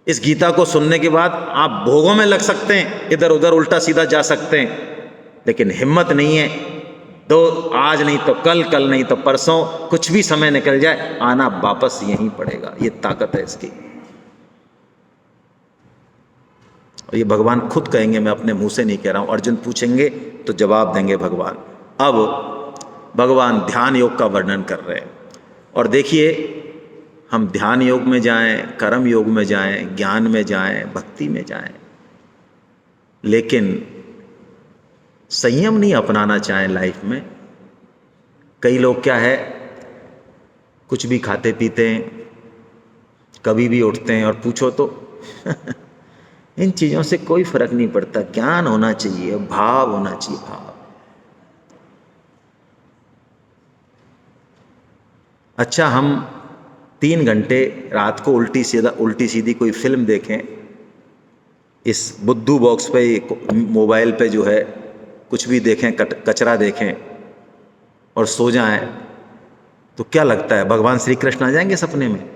इस गीता को सुनने के बाद आप भोगों में लग सकते हैं, इधर उधर उल्टा सीधा जा सकते हैं, लेकिन हिम्मत नहीं है, आज नहीं तो कल, कल नहीं तो परसों, कुछ भी समय निकल जाए, आना वापस यहीं पड़ेगा। ये ताकत है इसकी, और ये भगवान खुद कहेंगे, मैं अपने मुंह से नहीं कह रहा हूं। अर्जुन पूछेंगे तो जवाब देंगे भगवान। अब भगवान ध्यान योग का वर्णन कर रहे हैं। और देखिए, हम ध्यान योग में जाएं, कर्म योग में जाएं, ज्ञान में जाएं, भक्ति में जाएं, लेकिन संयम नहीं अपनाना चाहें लाइफ में। कई लोग क्या है, कुछ भी खाते पीते हैं, कभी भी उठते हैं, और पूछो तो इन चीज़ों से कोई फर्क नहीं पड़ता। ज्ञान होना चाहिए, भाव होना चाहिए, भाव। अच्छा, हम 3 घंटे रात को उल्टी सीधी कोई फिल्म देखें, इस बुद्धू बॉक्स पे, मोबाइल पे जो है कुछ भी देखें, कचरा देखें और सो जाएं, तो क्या लगता है भगवान श्री कृष्ण आ जाएंगे सपने में?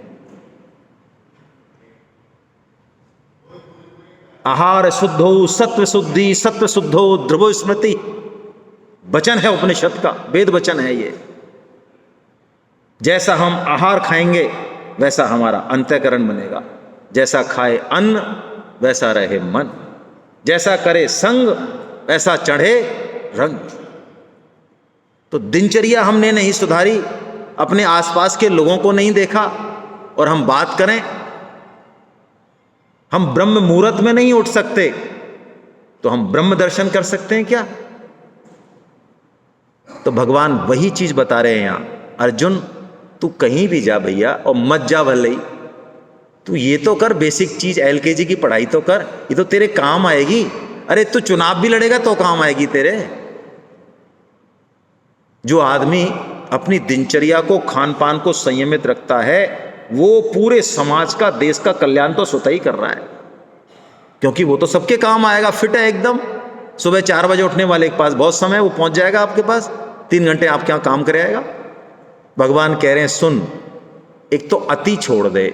आहार शुद्धो सत्व शुद्धि, सत्व शुद्धो ध्रुवो स्मृति, वचन है उपनिषद का, वेद वचन है ये। जैसा हम आहार खाएंगे वैसा हमारा अंतःकरण बनेगा, जैसा खाए अन्न वैसा रहे मन, जैसा करे संग वैसा चढ़े रंग। तो दिनचर्या हमने नहीं सुधारी, अपने आसपास के लोगों को नहीं देखा, और हम बात करें, हम ब्रह्म मुहूर्त में नहीं उठ सकते, तो हम ब्रह्म दर्शन कर सकते हैं क्या? तो भगवान वही चीज बता रहे हैं यहां, अर्जुन तू कहीं भी जा भैया, और मत जा भले ही, तू ये तो कर, बेसिक चीज एलकेजी की पढ़ाई तो कर, ये तो तेरे काम आएगी। अरे तू चुनाव भी लड़ेगा तो काम आएगी तेरे। जो आदमी अपनी दिनचर्या को, खान पान को संयमित रखता है, वो पूरे समाज का, देश का कल्याण तो स्वतः ही कर रहा है, क्योंकि वो तो सबके काम आएगा। फिट है एकदम, सुबह 4 बजे उठने वाले के पास बहुत समय, वो पहुंच जाएगा आपके पास, 3 घंटे आपके यहां काम करेगा। भगवान कह रहे हैं सुन, एक तो अति छोड़ दे।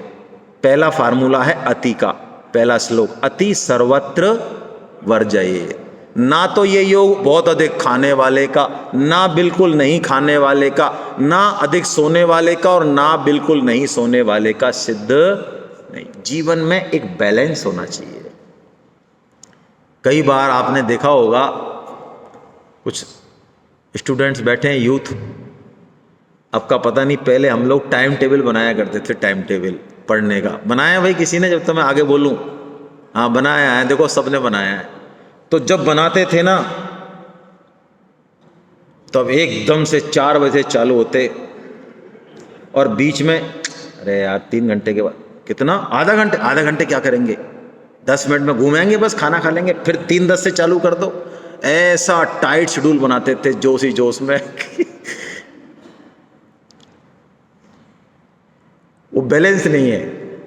पहला फार्मूला है अति का, पहला श्लोक, अति सर्वत्र वर्जये। ना तो ये योग बहुत अधिक खाने वाले का, ना बिल्कुल नहीं खाने वाले का, ना अधिक सोने वाले का, और ना बिल्कुल नहीं सोने वाले का सिद्ध नहीं। जीवन में एक बैलेंस होना चाहिए। कई बार आपने देखा होगा, कुछ स्टूडेंट्स बैठे हैं, यूथ, आपका पता नहीं, पहले हम लोग टाइम टेबल बनाया करते थे, टाइम टेबल पढ़ने का। बनाया भाई किसी ने? जब तो मैं आगे बोलूं, हाँ बनाया है, देखो सबने बनाया है। तो जब बनाते थे ना, तब एकदम से 4 बजे चालू होते, और बीच में अरे यार 3 घंटे के बाद कितना, आधा घंटे क्या करेंगे, 10 मिनट में घूमेंगे, बस खाना खा लेंगे, फिर 3:10 से चालू कर दो। ऐसा टाइट शेड्यूल बनाते थे, जोश ही जोश में वो बैलेंस नहीं है,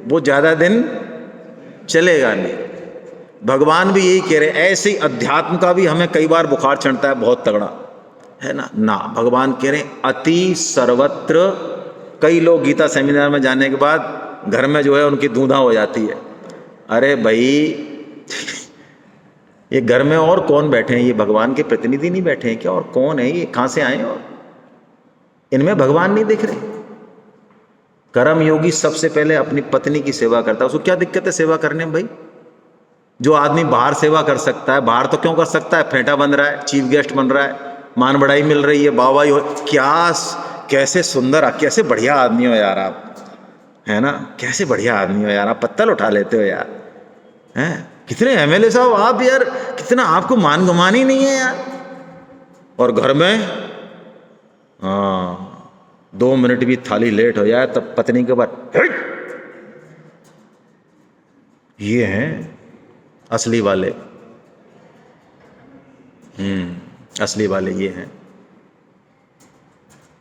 वो ज्यादा दिन चलेगा नहीं। भगवान भी यही कह रहे, ऐसे ही अध्यात्म का भी हमें कई बार बुखार चढ़ता है बहुत तगड़ा, है ना। भगवान कह रहे अति सर्वत्र। कई लोग गीता सेमिनार में जाने के बाद घर में जो है उनकी धूधा हो जाती है। अरे भाई ये घर में और कौन बैठे हैं? ये भगवान के प्रतिनिधि नहीं बैठे हैं क्या? और कौन है ये, कहां से आए? और इनमें भगवान नहीं दिख रहे। कर्म योगी सबसे पहले अपनी पत्नी की सेवा करता है। उसको क्या दिक्कत है सेवा करने में भाई? जो आदमी बाहर सेवा कर सकता है, बाहर तो क्यों कर सकता है? फेंटा बन रहा है, चीफ गेस्ट बन रहा है, मान बढ़ाई मिल रही है, वाहवाही हो, क्या कैसे सुंदर, कैसे बढ़िया आदमी हो यार आप, है ना? कैसे बढ़िया आदमी हो यार आप, पत्तल उठा लेते हो यार, हैं? कितने एमएलए साहब आप यार, कितना आपको मान गुमान ही नहीं है यार। और घर में 2 मिनट भी थाली लेट हो जाए तब पत्नी के बाद, ये हैं असली वाले। असली वाले ये हैं।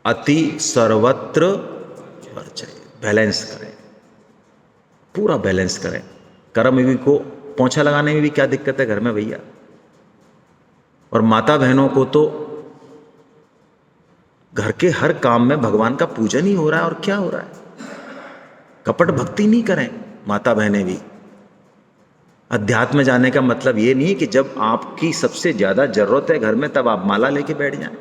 अति सर्वत्र वर्जय। बैलेंस करें, पूरा बैलेंस करें। कर्मयोगी को पोंछा लगाने में भी क्या दिक्कत है घर में भैया? और माता बहनों को तो घर के हर काम में भगवान का पूजन ही हो रहा है। और क्या हो रहा है? कपट भक्ति नहीं करें माता बहनें भी। अध्यात्म में जाने का मतलब ये नहीं है कि जब आपकी सबसे ज्यादा जरूरत है घर में तब आप माला लेके बैठ जाएं।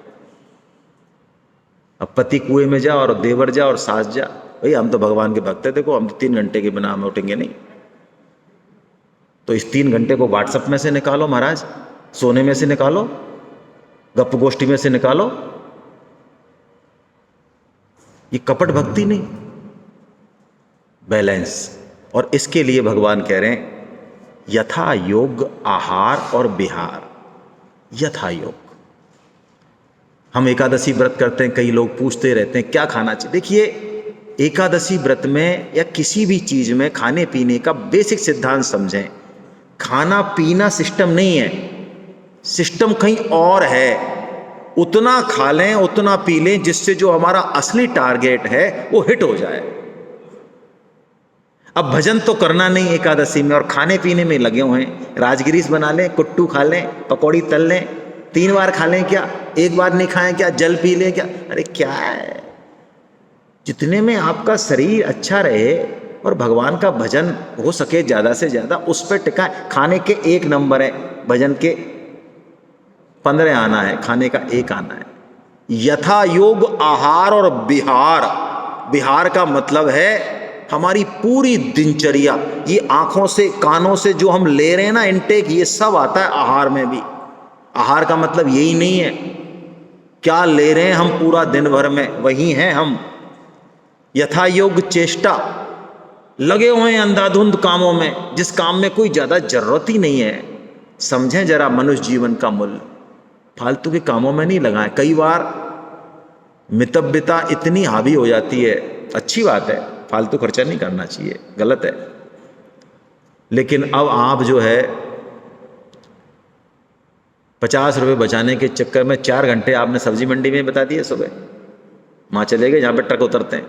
अब पति कुएं में जा और देवर जा और सास जा, भाई हम तो भगवान के भक्त है, देखो हम 3 घंटे के बिना हम उठेंगे नहीं। तो इस 3 घंटे को व्हाट्सएप में से निकालो महाराज, सोने में से निकालो, गप गोष्ठी में से निकालो, ये कपट भक्ति नहीं, बैलेंस। और इसके लिए भगवान कह रहे हैं यथा योग आहार और विहार। यथा योग, हम एकादशी व्रत करते हैं, कई लोग पूछते रहते हैं क्या खाना चाहिए। देखिए, एकादशी व्रत में या किसी भी चीज में खाने पीने का बेसिक सिद्धांत समझें। खाना पीना सिस्टम नहीं है, सिस्टम कहीं और है। उतना खा लें, उतना पी लें जिससे जो हमारा असली टारगेट है वो हिट हो जाए। अब भजन तो करना नहीं एकादशी में, और खाने पीने में लगे हुए हैं। राजगिरीस बना लें, कुट्टू खा लें, पकौड़ी तल लें, 3 बार खा लें क्या, 1 बार नहीं खाएं क्या, जल पी लें क्या। अरे क्या है, जितने में आपका शरीर अच्छा रहे और भगवान का भजन हो सके ज़्यादा से ज़्यादा, उस पर टिकाए। खाने के 1 नंबर है, भजन के 15 आना है, खाने का 1 आना है। यथा योग आहार और विहार। विहार का मतलब है हमारी पूरी दिनचर्या, ये आंखों से कानों से जो हम ले रहे हैं ना इनटेक, ये सब आता है आहार में भी। आहार का मतलब यही नहीं है क्या ले रहे हैं हम पूरा दिन भर में, वही हैं हम। यथा योग चेष्टा, लगे हुए हैं अंधाधुंध कामों में, जिस काम में कोई ज़्यादा जरूरत ही नहीं है। समझें जरा मनुष्य जीवन का मूल्य, फालतू के कामों में नहीं लगाएं। कई बार मितव्यता इतनी हावी हो जाती है, अच्छी बात है, फालतू खर्चा नहीं करना चाहिए, गलत है। लेकिन अब आप जो है 50 रुपये बचाने के चक्कर में 4 घंटे आपने सब्जी मंडी में बता दिए। सुबह वहाँ चले गए जहाँ पे ट्रक उतरते हैं।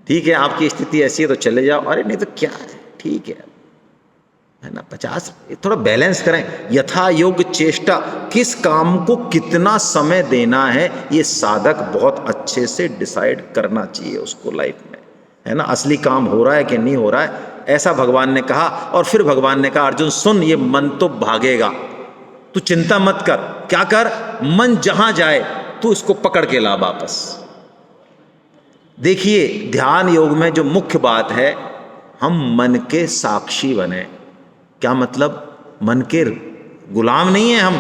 ठीक है, आपकी स्थिति ऐसी है तो चले जाओ, अरे नहीं तो क्या है, ठीक है ना। 50 थोड़ा बैलेंस करें। यथा योग चेष्टा, किस काम को कितना समय देना है ये साधक बहुत अच्छे से डिसाइड करना चाहिए उसको लाइफ में, है ना। असली काम हो रहा है कि नहीं हो रहा है, ऐसा भगवान ने कहा। और फिर भगवान ने कहा अर्जुन सुन, ये मन तो भागेगा, तू चिंता मत कर। क्या कर, मन जहां जाए तू इसको पकड़ के ला वापस। देखिए, ध्यान योग में जो मुख्य बात है, हम मन के साक्षी बने। क्या मतलब, मन के गुलाम नहीं है हम,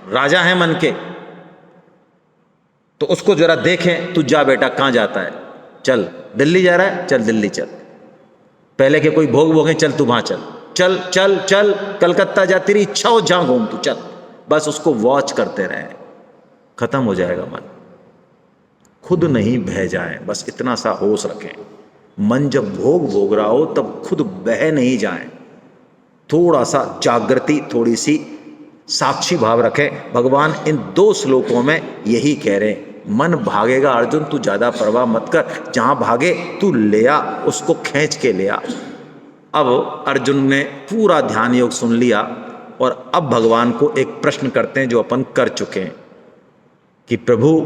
राजा हैं मन के। तो उसको जरा देखें, तू जा बेटा, कहाँ जाता है, चल दिल्ली जा रहा है, चल दिल्ली चल। पहले के कोई भोग भोगे, चल तू वहां चल, चल चल चल, कलकत्ता जा, तेरी इच्छा हो जहां घूम तू चल। बस उसको वॉच करते रहे, खत्म हो जाएगा मन। खुद नहीं बह जाए, बस इतना सा होश रखें। मन जब भोग भोग रहा हो तब खुद बह नहीं जाए, थोड़ा सा जागृति, थोड़ी सी साक्षी भाव रखें। भगवान इन 2 श्लोकों में यही कह रहे हैं, मन भागेगा अर्जुन, तू ज्यादा परवाह मत कर, जहां भागे तू ले आ, उसको खींच के ले आ। अब अर्जुन ने पूरा ध्यान योग सुन लिया, और अब भगवान को एक प्रश्न करते हैं जो अपन कर चुके हैं कि प्रभु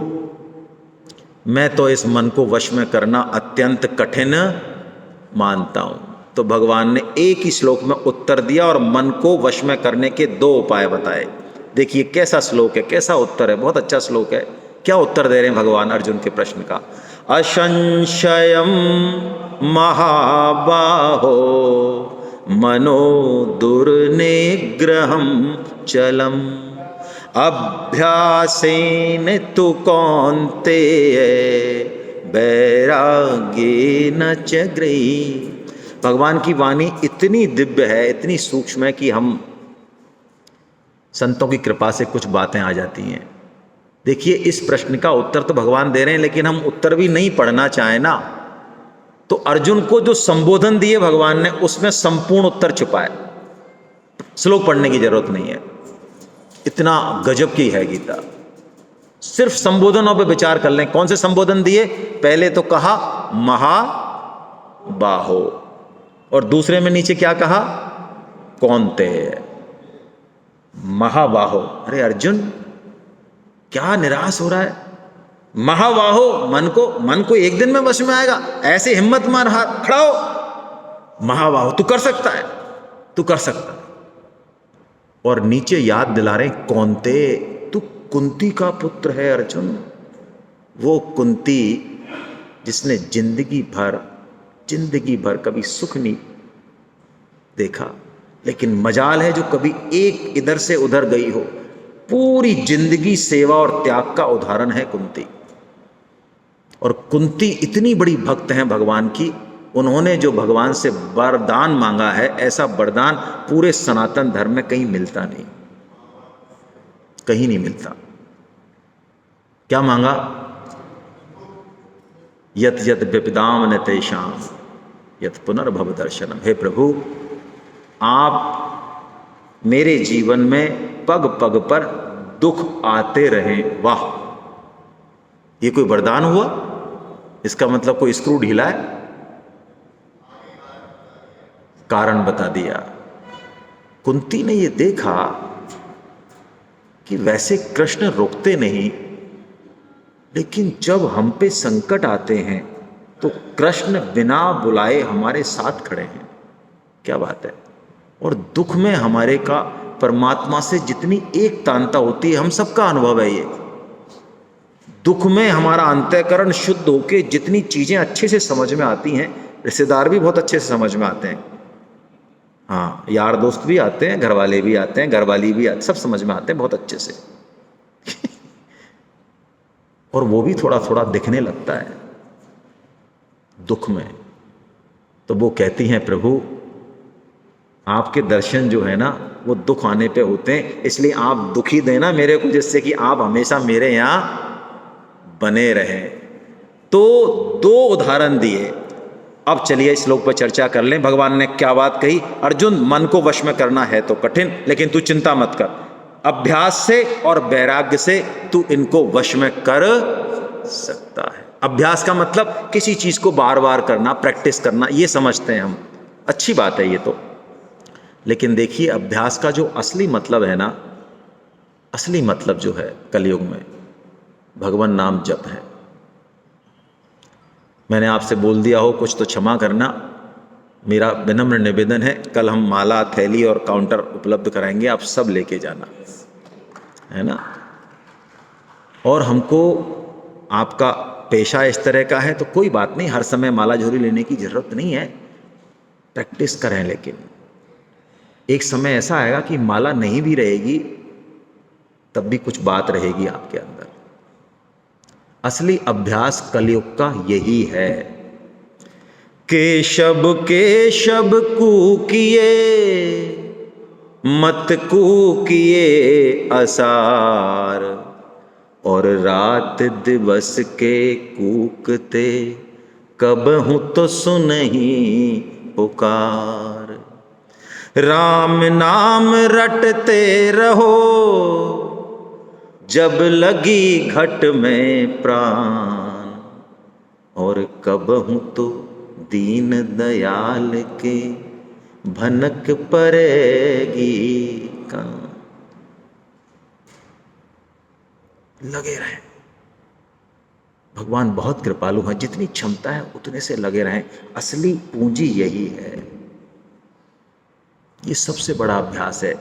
मैं तो इस मन को वश में करना अत्यंत कठिन मानता हूं। तो भगवान ने एक ही श्लोक में उत्तर दिया और मन को वश में करने के 2 उपाय बताए। देखिए कैसा श्लोक है, कैसा उत्तर है, बहुत अच्छा श्लोक है। क्या उत्तर दे रहे हैं भगवान अर्जुन के प्रश्न का। असंशयम महाबाहो मनो दुर्निग्रहम चलम अभ्यासेन तु कौन्तेय वैराग्येन च गृह्य। भगवान की वाणी इतनी दिव्य है, इतनी सूक्ष्म है कि हम संतों की कृपा से कुछ बातें आ जाती हैं। देखिए, इस प्रश्न का उत्तर तो भगवान दे रहे हैं, लेकिन हम उत्तर भी नहीं पढ़ना चाहें ना, तो अर्जुन को जो संबोधन दिए भगवान ने उसमें संपूर्ण उत्तर छुपा है। श्लोक पढ़ने की जरूरत नहीं है, इतना गजब की है गीता। सिर्फ संबोधनों पे विचार कर लें। कौन से संबोधन दिए, पहले तो कहा महाबाहो, और दूसरे में नीचे क्या कहा, कौन्तेय। महाबाहो, अरे अर्जुन क्या निराश हो रहा है। महाबाहो, मन को एक दिन में वश में आएगा, ऐसे हिम्मत मार, हाथ खड़ा हो। महाबाहो, तू कर सकता है, तू कर सकता है। और नीचे याद दिला रहे, कौन्तेय, तू कुंती का पुत्र है अर्जुन। वो कुंती जिसने जिंदगी भर कभी सुख नहीं देखा, लेकिन मजाल है जो कभी एक इधर से उधर गई हो। पूरी जिंदगी सेवा और त्याग का उदाहरण है कुंती। और कुंती इतनी बड़ी भक्त हैं भगवान की, उन्होंने जो भगवान से वरदान मांगा है, ऐसा वरदान पूरे सनातन धर्म में कहीं मिलता नहीं, कहीं नहीं मिलता। क्या मांगा? यत यत विपदाम न तेषाम यत पुनर्भव दर्शनम। हे प्रभु, आप मेरे जीवन में पग पग पर दुख आते रहे। वाह, ये कोई वरदान हुआ? इसका मतलब कोई स्क्रू ढीला है? कारण बता दिया। कुंती ने ये देखा कि वैसे कृष्ण रुकते नहीं, लेकिन जब हम पे संकट आते हैं तो कृष्ण बिना बुलाए हमारे साथ खड़े हैं। क्या बात है। और दुख में हमारे का परमात्मा से जितनी एक तांता होती है, हम सबका अनुभव है ये। दुख में हमारा अंतःकरण शुद्ध होके जितनी चीजें अच्छे से समझ में आती हैं, रिश्तेदार भी बहुत अच्छे से समझ में आते हैं, हाँ, यार दोस्त भी आते हैं, घर वाले भी आते हैं, घरवाली भी आते, सब समझ में आते हैं बहुत अच्छे से। और वो भी थोड़ा थोड़ा दिखने लगता है दुख में। तो वो कहती हैं, प्रभु आपके दर्शन जो है ना वो दुख आने पे होते हैं, इसलिए आप दुखी देना मेरे को, जिससे कि आप हमेशा मेरे यहाँ बने रहें। तो दो उदाहरण दिए। अब चलिए इस श्लोक पर चर्चा कर लें। भगवान ने क्या बात कही? अर्जुन, मन को वश में करना है तो कठिन, लेकिन तू चिंता मत कर, अभ्यास से और वैराग्य से तू इनको वश में कर सकता है। अभ्यास का मतलब किसी चीज को बार बार करना, प्रैक्टिस करना, ये समझते हैं हम, अच्छी बात है ये तो। लेकिन देखिए, अभ्यास का जो असली मतलब है ना, असली मतलब जो है कलयुग में भगवान नाम जप है। मैंने आपसे बोल दिया हो कुछ तो क्षमा करना। मेरा विनम्र निवेदन है, कल हम माला, थैली और काउंटर उपलब्ध कराएंगे, आप सब लेके जाना, है ना। और हमको आपका पेशा इस तरह का है तो कोई बात नहीं, हर समय माला झोली लेने की जरूरत नहीं है, प्रैक्टिस करें। लेकिन एक समय ऐसा आएगा कि माला नहीं भी रहेगी तब भी कुछ बात रहेगी आपके अंदर। असली अभ्यास कलयुग का यही है। केशव केशव कूकिए मत कूकिए असार, और रात दिवस के कूकते कबहु तो सुनहि पुकार। राम नाम रटते रहो जब लगी घट में प्राण, और कबहु तो दीन दयाल के भनक पड़ेगी कान। लगे रहें, भगवान बहुत कृपालु हैं, जितनी क्षमता है उतने से लगे रहें। असली पूंजी यही है, ये सबसे बड़ा अभ्यास है।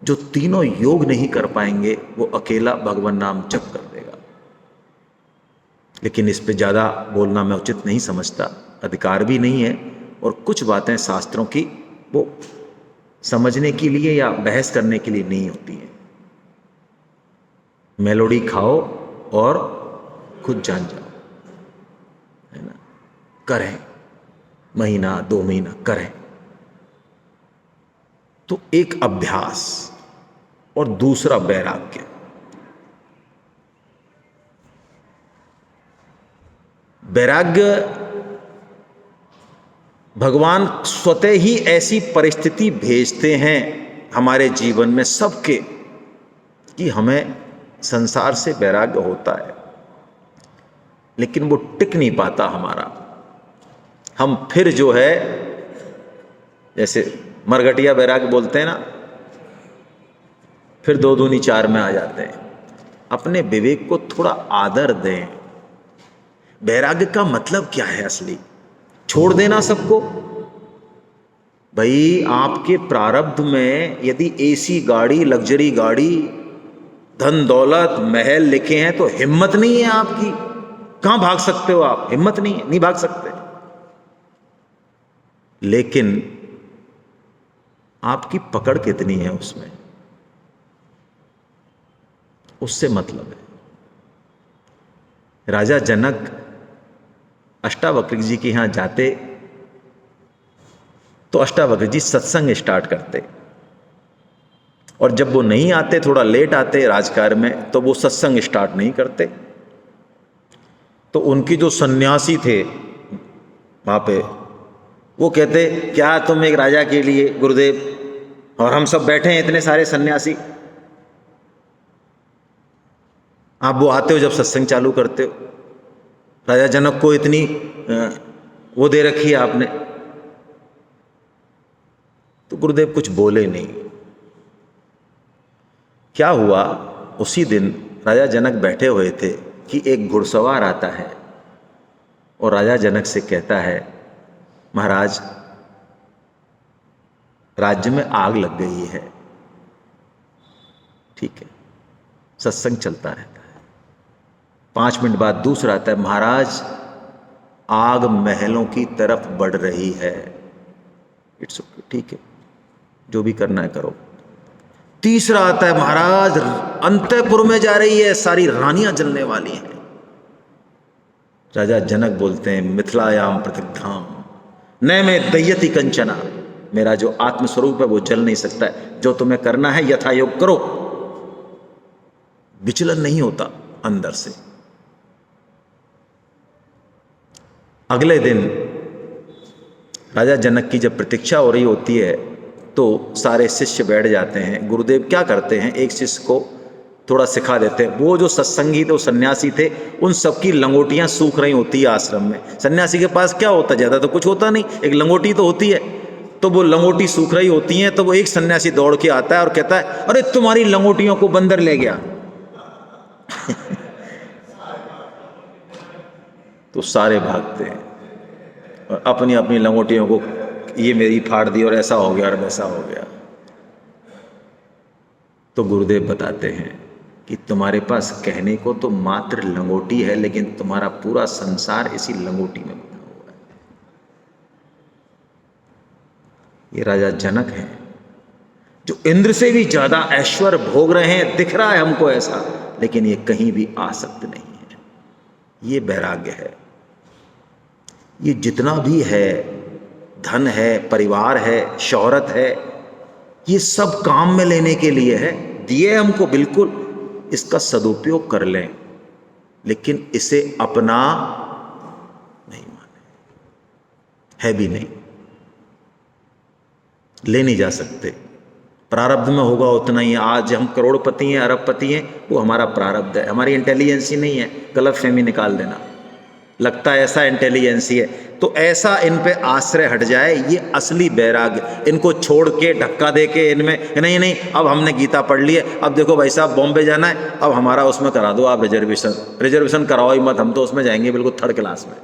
जो तीनों योग नहीं कर पाएंगे वो अकेला भगवान नाम जप कर देगा। लेकिन इस पे ज़्यादा बोलना मैं उचित नहीं समझता, अधिकार भी नहीं है। और कुछ बातें शास्त्रों की वो समझने के लिए या बहस करने के लिए नहीं होती हैं। मेलोडी खाओ और खुद जान जाओ, है ना। करें, महीना 2 महीना करें। तो एक अभ्यास और दूसरा वैराग्य। वैराग्य भगवान स्वतः ही ऐसी परिस्थिति भेजते हैं हमारे जीवन में सबके, कि हमें संसार से वैराग्य होता है, लेकिन वो टिक नहीं पाता हमारा। हम फिर जो है, जैसे मरघटिया वैराग्य बोलते हैं ना, फिर 2 दूनी 4 में आ जाते हैं। अपने विवेक को थोड़ा आदर दें। वैराग्य का मतलब क्या है असली? छोड़ देना सबको। भाई, आपके प्रारब्ध में यदि एसी गाड़ी, लग्जरी गाड़ी, धन दौलत, महल लिखे हैं तो हिम्मत नहीं है आपकी, कहां भाग सकते हो आप? हिम्मत नहीं है, नहीं भाग सकते। लेकिन आपकी पकड़ कितनी है उसमें? उससे मतलब है। राजा जनक अष्टावक्र जी के यहाँ जाते तो अष्टावक्र जी सत्संग स्टार्ट करते, और जब वो नहीं आते, थोड़ा लेट आते राजकार्य में, तो वो सत्संग स्टार्ट नहीं करते। तो उनके जो सन्यासी थे वहाँ पे, वो कहते क्या तुम एक राजा के लिए गुरुदेव, और हम सब बैठे हैं इतने सारे सन्यासी, आप वो आते हो जब सत्संग चालू करते हो, राजा जनक को इतनी वो दे रखी है आपने। तो गुरुदेव कुछ बोले नहीं। क्या हुआ, उसी दिन राजा जनक बैठे हुए थे कि एक घुड़सवार आता है और राजा जनक से कहता है, महाराज राज्य में आग लग गई है। ठीक है, सत्संग चलता रहता है। 5 मिनट बाद दूसरा आता है, महाराज आग महलों की तरफ बढ़ रही है। इट्स ओके, ठीक है, जो भी करना है करो। तीसरा आता है, महाराज अंतःपुर में जा रही है, सारी रानियां जलने वाली हैं। राजा जनक बोलते हैं, मिथिलायाम प्रतिग्धाम न में दय्यति कंचना, मेरा जो आत्मस्वरूप है वो जल नहीं सकता है, जो तुम्हें करना है यथायोग करो। विचलन नहीं होता अंदर से। अगले दिन राजा जनक की जब प्रतीक्षा हो रही होती है तो सारे शिष्य बैठ जाते हैं। गुरुदेव क्या करते हैं, एक शिष्य को थोड़ा सिखा देते हैं। वो जो सत्संगी थे, वो सन्यासी थे, उन सबकी लंगोटियां सूख रही होती है आश्रम में। सन्यासी के पास क्या होता, ज़्यादा तो कुछ होता नहीं, एक लंगोटी तो होती है। तो वो लंगोटी सूख रही होती हैं, तो वो एक सन्यासी दौड़ के आता है और कहता है, अरे तुम्हारी लंगोटियों को बंदर ले गया। तो सारे भागते हैं और अपनी अपनी लंगोटियों को, ये मेरी फाड़ दी और ऐसा हो गया और वैसा हो गया। तो गुरुदेव बताते हैं कि तुम्हारे पास कहने को तो मात्र लंगोटी है, लेकिन तुम्हारा पूरा संसार इसी लंगोटी में बना हुआ है। ये राजा जनक हैं जो इंद्र से भी ज्यादा ऐश्वर्य भोग रहे हैं। दिख रहा है हमको ऐसा, लेकिन ये कहीं भी आसक्त नहीं है। ये वैराग्य है। ये जितना भी है, धन है, परिवार है, शोहरत है, ये सब काम में लेने के लिए है। दिए हमको, बिल्कुल इसका सदुपयोग कर लें, लेकिन इसे अपना नहीं माने, है भी नहीं, ले नहीं जा सकते। प्रारब्ध में होगा उतना ही। आज हम करोड़पति हैं, अरबपति हैं, वो हमारा प्रारब्ध है, हमारी इंटेलिजेंस ही नहीं है। गलत फहमी निकाल देना, लगता है ऐसा इंटेलिजेंस ही है। तो ऐसा इन पे आश्रय हट जाए, ये असली वैराग्य। इनको छोड़ के, धक्का दे के इनमें, नहीं नहीं अब हमने गीता पढ़ ली है, अब देखो भाई साहब बॉम्बे जाना है, अब हमारा उसमें करा दो आप रिजर्वेशन कराओ ही मत, हम तो उसमें जाएंगे बिल्कुल 3rd क्लास में,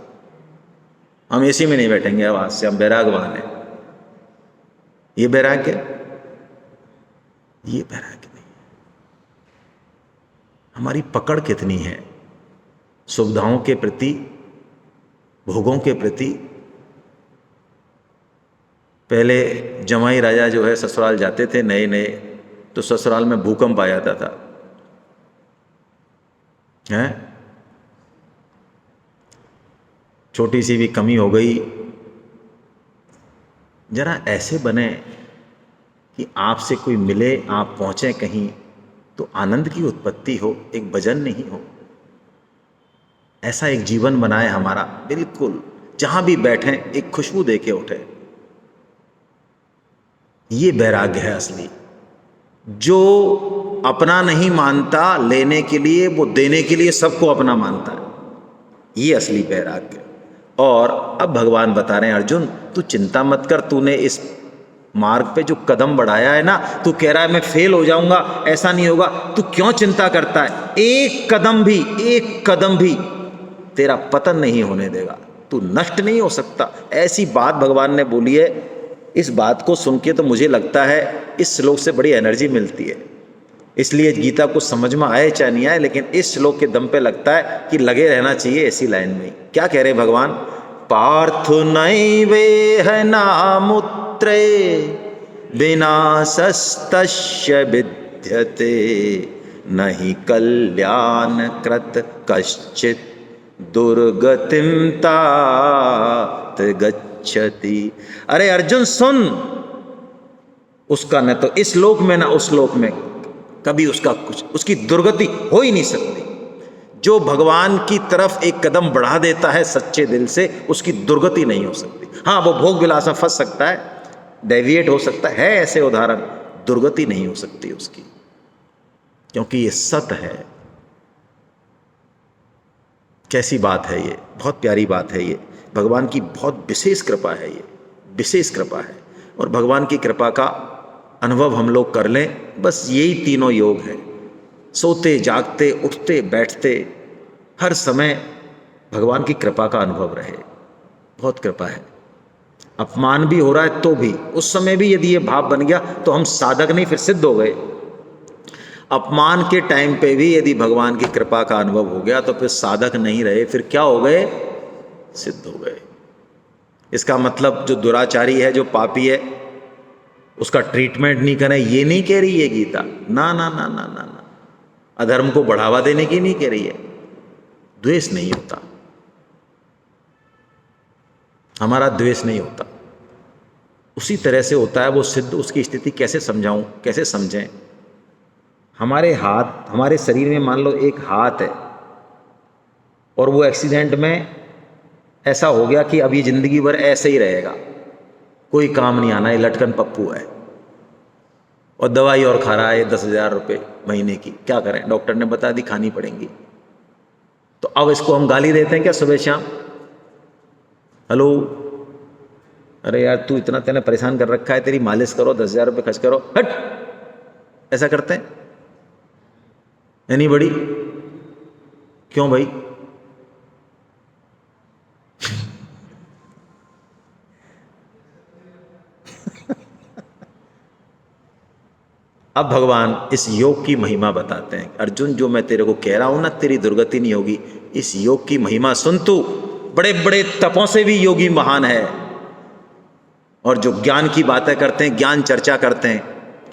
हम एसी में नहीं बैठेंगे, अब आज से हम वैरागवान हैं। ये वैराग्य, ये वैराग्य नहीं। हमारी पकड़ कितनी है सुविधाओं के प्रति, भोगों के प्रति। पहले जमाई राजा जो है ससुराल जाते थे नए नए, तो ससुराल में भूकंप आ जाता था, हैं? छोटी सी भी कमी हो गई, जरा ऐसे बने कि आपसे कोई मिले, आप पहुंचे कहीं तो आनंद की उत्पत्ति हो, एक भजन नहीं हो। ऐसा एक जीवन बनाए हमारा, बिल्कुल जहां भी बैठे एक खुशबू दे के उठे। ये वैराग्य है असली। जो अपना नहीं मानता लेने के लिए, वो देने के लिए सबको अपना मानता है, ये असली वैराग्य। और अब भगवान बता रहे हैं, अर्जुन तू चिंता मत कर, तूने इस मार्ग पे जो कदम बढ़ाया है ना, तू कह रहा है मैं फेल हो जाऊंगा, ऐसा नहीं होगा, तू क्यों चिंता करता है? एक कदम भी तेरा पतन नहीं होने देगा, तू नष्ट नहीं हो सकता। ऐसी बात भगवान ने बोली है। इस बात को सुन के तो मुझे लगता है इस श्लोक से बड़ी एनर्जी मिलती है। इसलिए गीता को समझ में आए चाहे नहीं आए, लेकिन इस श्लोक के दम पे लगता है कि लगे रहना चाहिए ऐसी लाइन में। क्या कह रहे भगवान? पार्थ नैवेह नामुत्रे विनाशस्तस्य विद्यते नहीं कल्याण कृत कश्चित दुर्गतिम तात गच्छति। अरे अर्जुन सुन, उसका न तो इस लोक में न उस लोक में कभी उसकी दुर्गति हो ही नहीं सकती। जो भगवान की तरफ एक कदम बढ़ा देता है सच्चे दिल से, उसकी दुर्गति नहीं हो सकती। हाँ, वो भोग विलास में फंस सकता है, डेविएट हो सकता है ऐसे उदाहरण, दुर्गति नहीं हो सकती उसकी, क्योंकि ये सत है। कैसी बात है ये, बहुत प्यारी बात है ये, भगवान की बहुत विशेष कृपा है, ये विशेष कृपा है। और भगवान की कृपा का अनुभव हम लोग कर लें, बस यही तीनों योग है। सोते जागते उठते बैठते हर समय भगवान की कृपा का अनुभव रहे। बहुत कृपा है। अपमान भी हो रहा है तो भी, उस समय भी यदि ये भाव बन गया तो हम साधक नहीं, फिर सिद्ध हो गए। अपमान के टाइम पे भी यदि भगवान की कृपा का अनुभव हो गया तो फिर साधक नहीं रहे, फिर क्या हो गए? सिद्ध हो गए। इसका मतलब जो दुराचारी है, जो पापी है, उसका ट्रीटमेंट नहीं करें, ये नहीं कह रही है गीता। ना ना ना ना ना ना, अधर्म को बढ़ावा देने की नहीं कह रही है। द्वेष नहीं होता, हमारा द्वेष नहीं होता। उसी तरह से होता है वो सिद्ध। उसकी स्थिति कैसे समझाऊं, कैसे समझें? हमारे हाथ, हमारे शरीर में मान लो एक हाथ है और वो एक्सीडेंट में ऐसा हो गया कि अब ये जिंदगी भर ऐसे ही रहेगा, कोई काम नहीं आना, ये लटकन पप्पू है और दवाई और खा रहा है 10,000 रुपये महीने की। क्या करें? डॉक्टर ने बता दी खानी पड़ेंगी। तो अब इसको हम गाली देते हैं क्या सुबह शाम? हेलो, अरे यार तू इतना तेने परेशान कर रखा है, तेरी मालिश करो, 10,000 रुपये खर्च करो, हट। ऐसा करते हैं? नहीं बड़ी, क्यों भाई? अब भगवान इस योग की महिमा बताते हैं। अर्जुन, जो मैं तेरे को कह रहा हूं ना, तेरी दुर्गति नहीं होगी, इस योग की महिमा सुन तू। बड़े बड़े तपों से भी योगी महान है, और जो ज्ञान की बातें करते हैं, ज्ञान चर्चा करते हैं,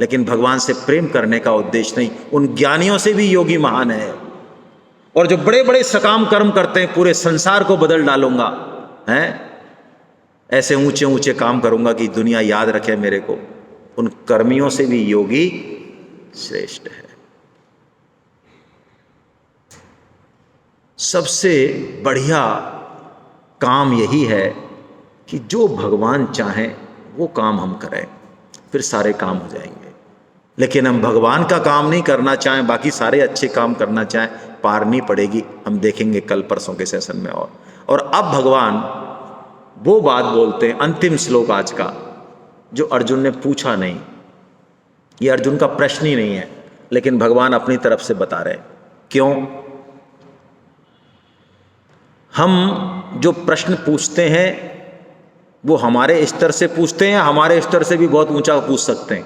लेकिन भगवान से प्रेम करने का उद्देश्य नहीं, उन ज्ञानियों से भी योगी महान है। और जो बड़े बड़े सकाम कर्म करते हैं, पूरे संसार को बदल डालूंगा, हैं ऐसे ऊंचे ऊंचे काम करूंगा कि दुनिया याद रखे मेरे को, उन कर्मियों से भी योगी श्रेष्ठ है। सबसे बढ़िया काम यही है कि जो भगवान चाहें वो काम हम करें, फिर सारे काम हो जाएंगे। लेकिन हम भगवान का काम नहीं करना चाहें, बाकी सारे अच्छे काम करना चाहें, पार नहीं पड़ेगी। हम देखेंगे कल परसों के सेशन में। और अब भगवान वो बात बोलते हैं, अंतिम श्लोक आज का, जो अर्जुन ने पूछा नहीं। ये अर्जुन का प्रश्न ही नहीं है, लेकिन भगवान अपनी तरफ से बता रहे हैं। क्यों? हम जो प्रश्न पूछते हैं वो हमारे स्तर से पूछते हैं, हमारे स्तर से भी बहुत ऊंचा पूछ सकते हैं।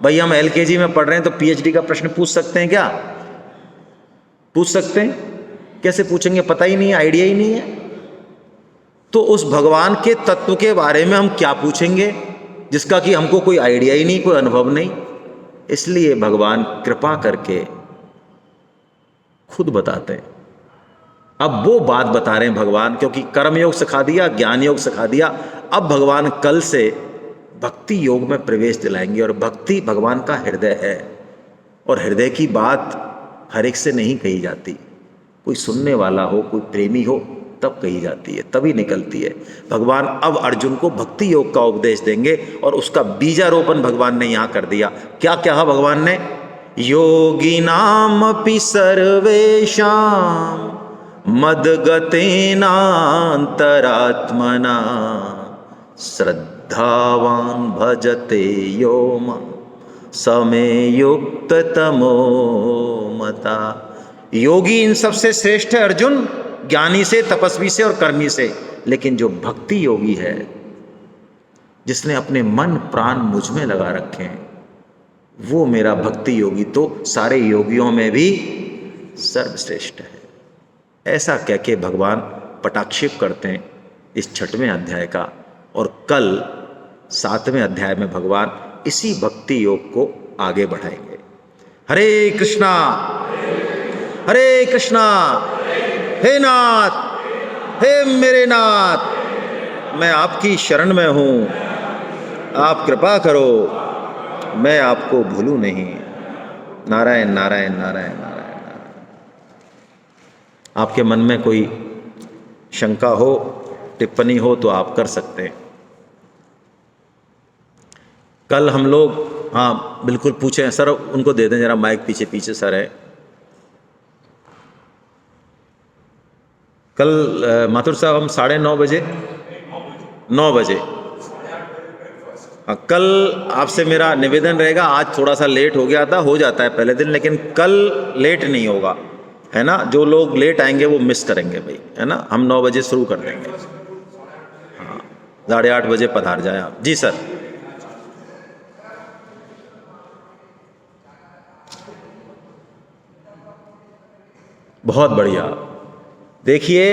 भाई हम LKG में पढ़ रहे हैं तो PhD का प्रश्न पूछ सकते हैं क्या? पूछ सकते हैं? कैसे पूछेंगे? पता ही नहीं है, आइडिया ही नहीं है। तो उस भगवान के तत्व के बारे में हम क्या पूछेंगे जिसका कि हमको कोई आइडिया ही नहीं, कोई अनुभव नहीं। इसलिए भगवान कृपा करके खुद बताते हैं। अब वो बात बता रहे हैं भगवान, क्योंकि कर्म योग सिखा दिया, ज्ञान योग सिखा दिया। अब भगवान कल से भक्ति योग में प्रवेश दिलाएंगे। और भक्ति भगवान का हृदय है, और हृदय की बात हर एक से नहीं कही जाती। कोई सुनने वाला हो, कोई प्रेमी हो, तब कही जाती है, तभी निकलती है। भगवान अब अर्जुन को भक्ति योग का उपदेश देंगे, और उसका बीजारोपण भगवान ने यहाँ कर दिया। क्या कहा भगवान ने? योगिनामपि सर्वेषां मद्गतेनान्तरात्मना श्रद्धावान् भजते यो मां समे युक्ततमो मता। योगी इन सबसे श्रेष्ठ है अर्जुन, ज्ञानी से, तपस्वी से और कर्मी से। लेकिन जो भक्ति योगी है, जिसने अपने मन प्राण मुझ में लगा रखे हैं, वो मेरा भक्ति योगी तो सारे योगियों में भी सर्वश्रेष्ठ है। ऐसा कह के भगवान पटाक्षेप करते हैं इस 6वें अध्याय का। और कल 7वें अध्याय में भगवान इसी भक्ति योग को आगे बढ़ाएंगे। हरे कृष्णा। हरे कृष्णा। हे नाथ, हे मेरे नाथ, मैं आपकी शरण में हूँ, आप कृपा करो, मैं आपको भूलूं नहीं। नारायण नारायण नारायण नारायण नारायण। आपके मन में कोई शंका हो, टिप्पणी हो तो आप कर सकते हैं। कल हम लोग, हाँ बिल्कुल पूछें सर, उनको दे दें जरा माइक, पीछे पीछे सर है। कल माथुर साहब हम 9:30 बजे, 9 बजे, हाँ कल आपसे मेरा निवेदन रहेगा, आज थोड़ा सा लेट हो गया था, हो जाता है पहले दिन, लेकिन कल लेट नहीं होगा, है ना। जो लोग लेट आएंगे वो मिस करेंगे भाई, है ना। हम 9 बजे शुरू कर देंगे, हाँ 8:30 बजे पधार जाए आप। जी सर। बहुत बढ़िया। देखिए,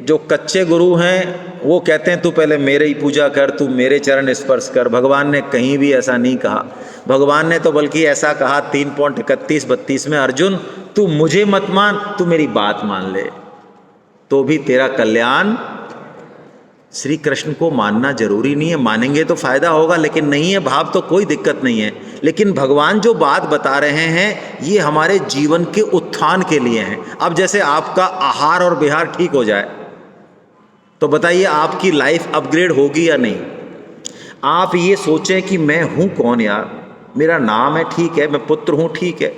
जो कच्चे गुरु हैं वो कहते हैं तू पहले मेरे ही पूजा कर, तू मेरे चरण स्पर्श कर। भगवान ने कहीं भी ऐसा नहीं कहा। भगवान ने तो बल्कि ऐसा कहा 3.31-32 में, अर्जुन तू मुझे मत मान, तू मेरी बात मान ले तो भी तेरा कल्याण। श्री कृष्ण को मानना जरूरी नहीं है, मानेंगे तो फायदा होगा, लेकिन नहीं है भाव तो कोई दिक्कत नहीं है। लेकिन भगवान जो बात बता रहे हैं ये हमारे जीवन के उत्थान के लिए हैं। अब जैसे आपका आहार और विहार ठीक हो जाए तो बताइए आपकी लाइफ अपग्रेड होगी या नहीं। आप ये सोचें कि मैं हूं कौन यार, मेरा नाम है ठीक है, मैं पुत्र हूं ठीक है,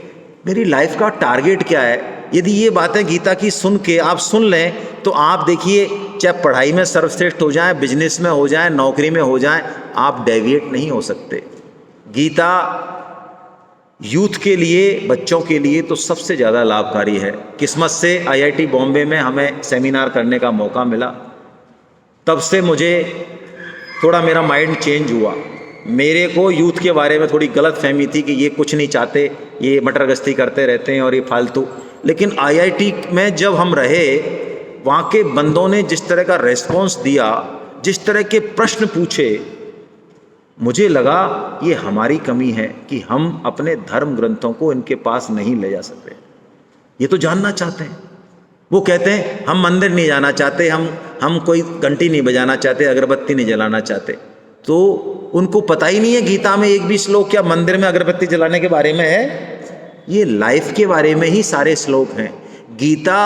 मेरी लाइफ का टारगेट क्या है। यदि ये बातें गीता की सुन के आप सुन लें तो आप देखिए, चाहे पढ़ाई में सर्वश्रेष्ठ हो जाएं, बिजनेस में हो जाएं, नौकरी में हो जाएं, आप डेविएट नहीं हो सकते। गीता यूथ के लिए, बच्चों के लिए तो सबसे ज़्यादा लाभकारी है। किस्मत से IIT बॉम्बे में हमें सेमिनार करने का मौका मिला, तब से मुझे थोड़ा मेरा माइंड चेंज हुआ। मेरे को यूथ के बारे में थोड़ी गलत फहमी थी कि ये कुछ नहीं चाहते, ये मटरगश्ती करते रहते हैं और ये फालतू। लेकिन IIT में जब हम रहे, वहाँ के बंदों ने जिस तरह का रेस्पॉन्स दिया, जिस तरह के प्रश्न पूछे, मुझे लगा ये हमारी कमी है कि हम अपने धर्म ग्रंथों को इनके पास नहीं ले जा सकते। ये तो जानना चाहते हैं। वो कहते हैं हम मंदिर नहीं जाना चाहते, हम कोई घंटी नहीं बजाना चाहते, अगरबत्ती नहीं जलाना चाहते। तो उनको पता ही नहीं है गीता में एक भी श्लोक क्या मंदिर में अगरबत्ती जलाने के बारे में है। ये लाइफ के बारे में ही सारे श्लोक हैं। गीता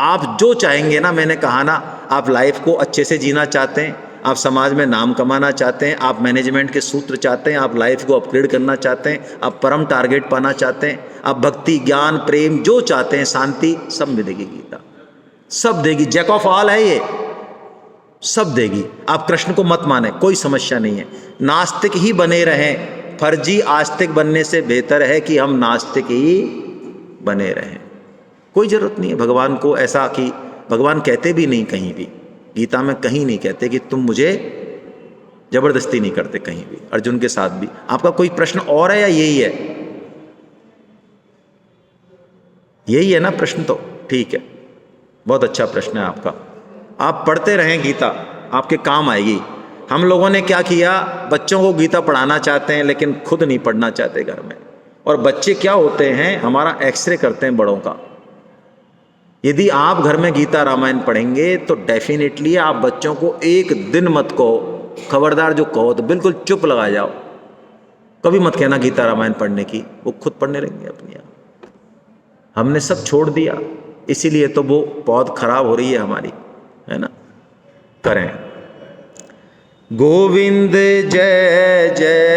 आप जो चाहेंगे ना, मैंने कहा ना, आप लाइफ को अच्छे से जीना चाहते हैं, आप समाज में नाम कमाना चाहते हैं, आप मैनेजमेंट के सूत्र चाहते हैं, आप लाइफ को अपग्रेड करना चाहते हैं, आप परम टारगेट पाना चाहते हैं, आप भक्ति ज्ञान प्रेम जो चाहते हैं, शांति, सब मिलेगी गीता, सब देगी। जैक ऑफ ऑल है ये, सब देगी। आप कृष्ण को मत माने, कोई समस्या नहीं है। नास्तिक ही बने रहें, फर्जी आस्तिक बनने से बेहतर है कि हम नास्तिक ही बने रहें। कोई जरूरत नहीं है भगवान को ऐसा कि, भगवान कहते भी नहीं कहीं भी, गीता में कहीं नहीं कहते कि तुम मुझे जबरदस्ती नहीं करते, कहीं भी। अर्जुन के साथ भी। आपका कोई प्रश्न और है या यही है? यही है ना प्रश्न? तो ठीक है, बहुत अच्छा प्रश्न है आपका। आप पढ़ते रहें गीता, आपके काम आएगी। हम लोगों ने क्या किया, बच्चों को गीता पढ़ाना चाहते हैं लेकिन खुद नहीं पढ़ना चाहते घर में। और बच्चे क्या होते हैं, हमारा एक्सरे करते हैं बड़ों का। यदि आप घर में गीता रामायण पढ़ेंगे तो डेफिनेटली आप बच्चों को एक दिन मत कहो, खबरदार जो कहो तो बिल्कुल चुप लगा जाओ, कभी मत कहना गीता रामायण पढ़ने की, वो खुद पढ़ने लगेंगे अपने आप। हमने सब छोड़ दिया, इसीलिए तो वो पौध खराब हो रही है हमारी, है ना। करें गोविंद जय जय